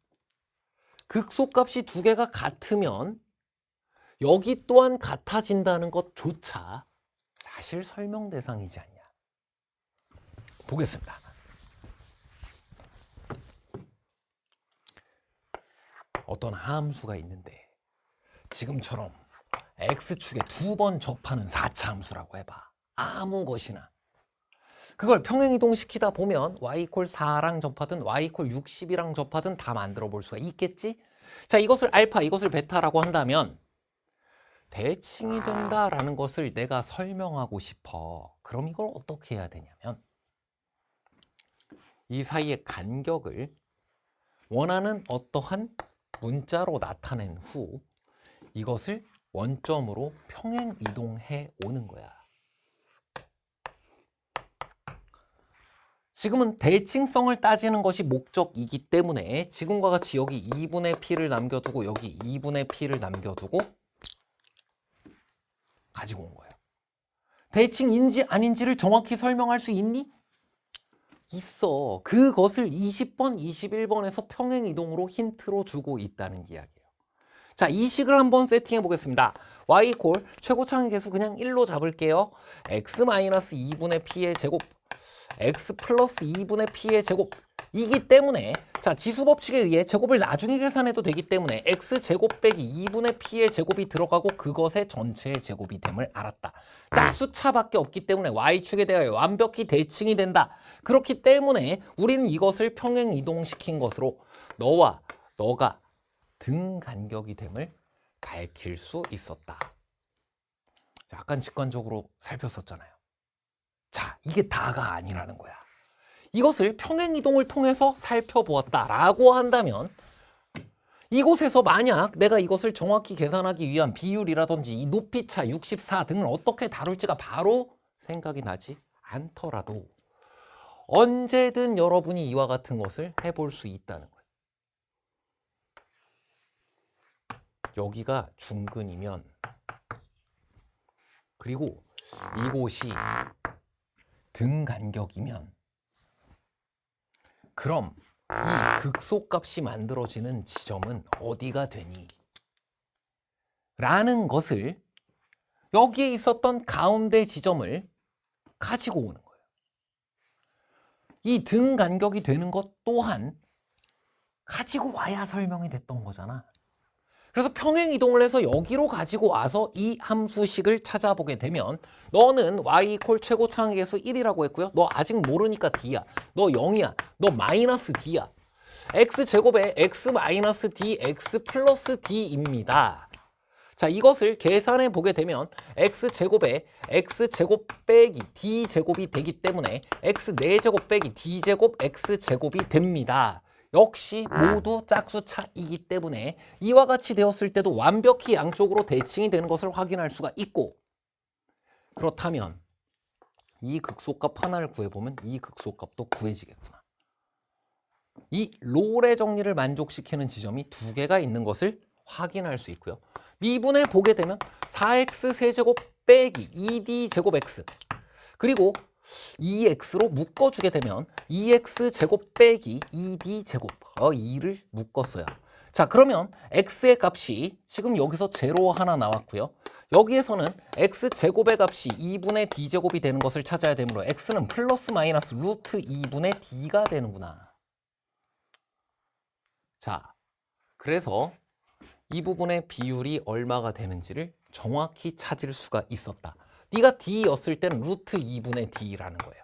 A: 극소값이 2개가 같으면 여기 또한 같아진다는 것조차 사실 설명 대상이지 않냐. 보겠습니다. 어떤 함수가 있는데 지금처럼 x축에 2번 접하는 4차 함수라고 해봐. 아무 것이나. 그걸 평행이동시키다 보면 y = 4랑 접하든 y = 60이랑 접하든 다 만들어 볼 수가 있겠지? 자, 이것을 알파, 이것을 베타라고 한다면 대칭이 된다라는 것을 내가 설명하고 싶어. 그럼 이걸 어떻게 해야 되냐면 이 사이의 간격을 원하는 어떠한 문자로 나타낸 후 이것을 원점으로 평행 이동해 오는 거야. 지금은 대칭성을 따지는 것이 목적이기 때문에 지금과 같이 여기 2분의 p를 남겨두고 여기 2분의 p를 남겨두고 가지고 온 거예요. 대칭인지 아닌지를 정확히 설명할 수 있니? 있어. 그것을 20번, 21번에서 평행 이동으로 힌트로 주고 있다는 이야기예요. 자, 이 식을 한번 세팅해 보겠습니다. y = 최고차항의 개수 그냥 1로 잡을게요. x-2분의 p의 제곱, x 플러스 2분의 p의 제곱이기 때문에 자, 지수법칙에 의해 제곱을 나중에 계산해도 되기 때문에 x제곱 빼기 2분의 p의 제곱이 들어가고 그것의 전체의 제곱이 됨을 알았다. 짝수차밖에 없기 때문에 y축에 대하여 완벽히 대칭이 된다. 그렇기 때문에 우리는 이것을 평행 이동시킨 것으로 너와 너가 등 간격이 됨을 밝힐 수 있었다. 약간 직관적으로 살폈었잖아요. 자, 이게 다가 아니라는 거야. 이것을 평행이동을 통해서 살펴보았다라고 한다면 이곳에서 만약 내가 이것을 정확히 계산하기 위한 비율이라든지 이 높이차 64 등을 어떻게 다룰지가 바로 생각이 나지 않더라도 언제든 여러분이 이와 같은 것을 해볼 수 있다는 거예요. 여기가 중근이면 그리고 이곳이 등 간격이면 그럼 이 극소값이 만들어지는 지점은 어디가 되니? 라는 것을 여기에 있었던 가운데 지점을 가지고 오는 거예요. 이 등 간격이 되는 것 또한 가지고 와야 설명이 됐던 거잖아. 그래서 평행 이동을 해서 여기로 가지고 와서 이 함수식을 찾아보게 되면 너는 y = 최고차항의 개수 1이라고 했고요. 너 아직 모르니까 d야. 너 0이야. 너 마이너스 d야. x제곱에 x 마이너스 d, x 플러스 d입니다. 자, 이것을 계산해 보게 되면 x제곱에 x제곱 빼기 d제곱이 되기 때문에 x 4제곱 빼기 d제곱 x제곱이 됩니다. 역시 모두 짝수차이기 때문에 이와 같이 되었을 때도 완벽히 양쪽으로 대칭이 되는 것을 확인할 수가 있고 그렇다면 이 극소값 하나를 구해보면 이 극소값도 구해지겠구나. 이 롤의 정리를 만족시키는 지점이 2개가 있는 것을 확인할 수 있고요. 미분해 보게 되면 4x 세제곱 빼기 2d제곱 x 그리고 2x로 묶어주게 되면 2x제곱 빼기 2d제곱 2를 묶었어요. 자, 그러면 x의 값이 지금 여기서 제로 하나 나왔고요. 여기에서는 x제곱의 값이 2분의 d제곱이 되는 것을 찾아야 되므로 x는 플러스 마이너스 루트 2분의 d가 되는구나. 자, 그래서 이 부분의 비율이 얼마가 되는지를 정확히 찾을 수가 있었다. 네가 D였을 때는 루트 2분의 D라는 거예요.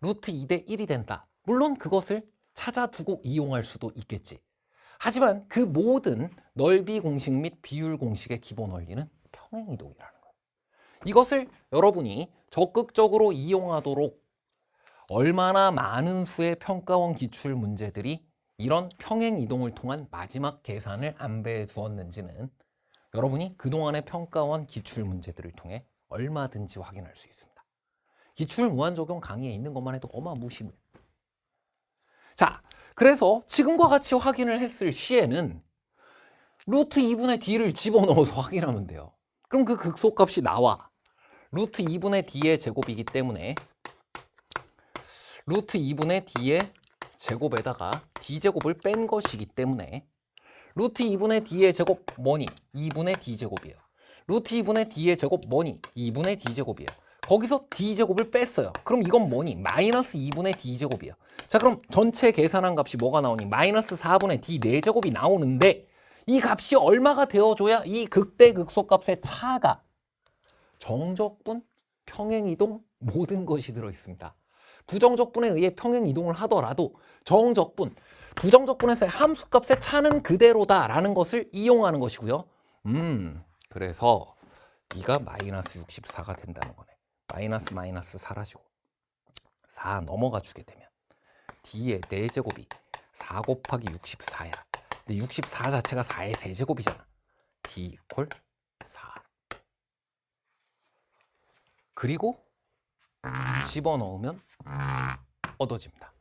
A: 루트 2대 1이 된다. 물론 그것을 찾아두고 이용할 수도 있겠지. 하지만 그 모든 넓이 공식 및 비율 공식의 기본 원리는 평행이동이라는 거예요. 이것을 여러분이 적극적으로 이용하도록 얼마나 많은 수의 평가원 기출 문제들이 이런 평행이동을 통한 마지막 계산을 안배해 두었는지는 여러분이 그동안의 평가원 기출 문제들을 통해 얼마든지 확인할 수 있습니다. 기출 무한적용 강의에 있는 것만 해도 어마무시물. 자, 그래서 지금과 같이 확인을 했을 시에는 루트 2분의 D를 집어넣어서 확인하면 돼요. 그럼 그 극소값이 나와. 루트 2분의 D의 제곱이기 때문에 루트 2분의 D의 제곱에다가 D제곱을 뺀 것이기 때문에 루트 2분의 D의 제곱 뭐니? 2분의 D제곱이에요. 루트 2분의 D의 제곱 뭐니? 2분의 D제곱이에요. 거기서 D제곱을 뺐어요. 그럼 이건 뭐니? 마이너스 2분의 D제곱이에요. 자, 그럼 전체 계산한 값이 뭐가 나오니? 마이너스 4분의 D 4제곱이 나오는데 이 값이 얼마가 되어줘야 이 극대 극소값의 차가 정적분, 평행이동 모든 것이 들어있습니다. 부정적분에 의해 평행이동을 하더라도 정적분, 부정적분에서의 함수값의 차는 그대로다라는 것을 이용하는 것이고요. 그래서 이가 마이너스 64가 된다는 거네. 마이너스 마이너스 사라지고 4 넘어가 주게 되면 D의 4제곱이 4 곱하기 64야. 근데 64 자체가 4의 세제곱이잖아. D 이퀄 4. 그리고 집어넣으면 얻어집니다.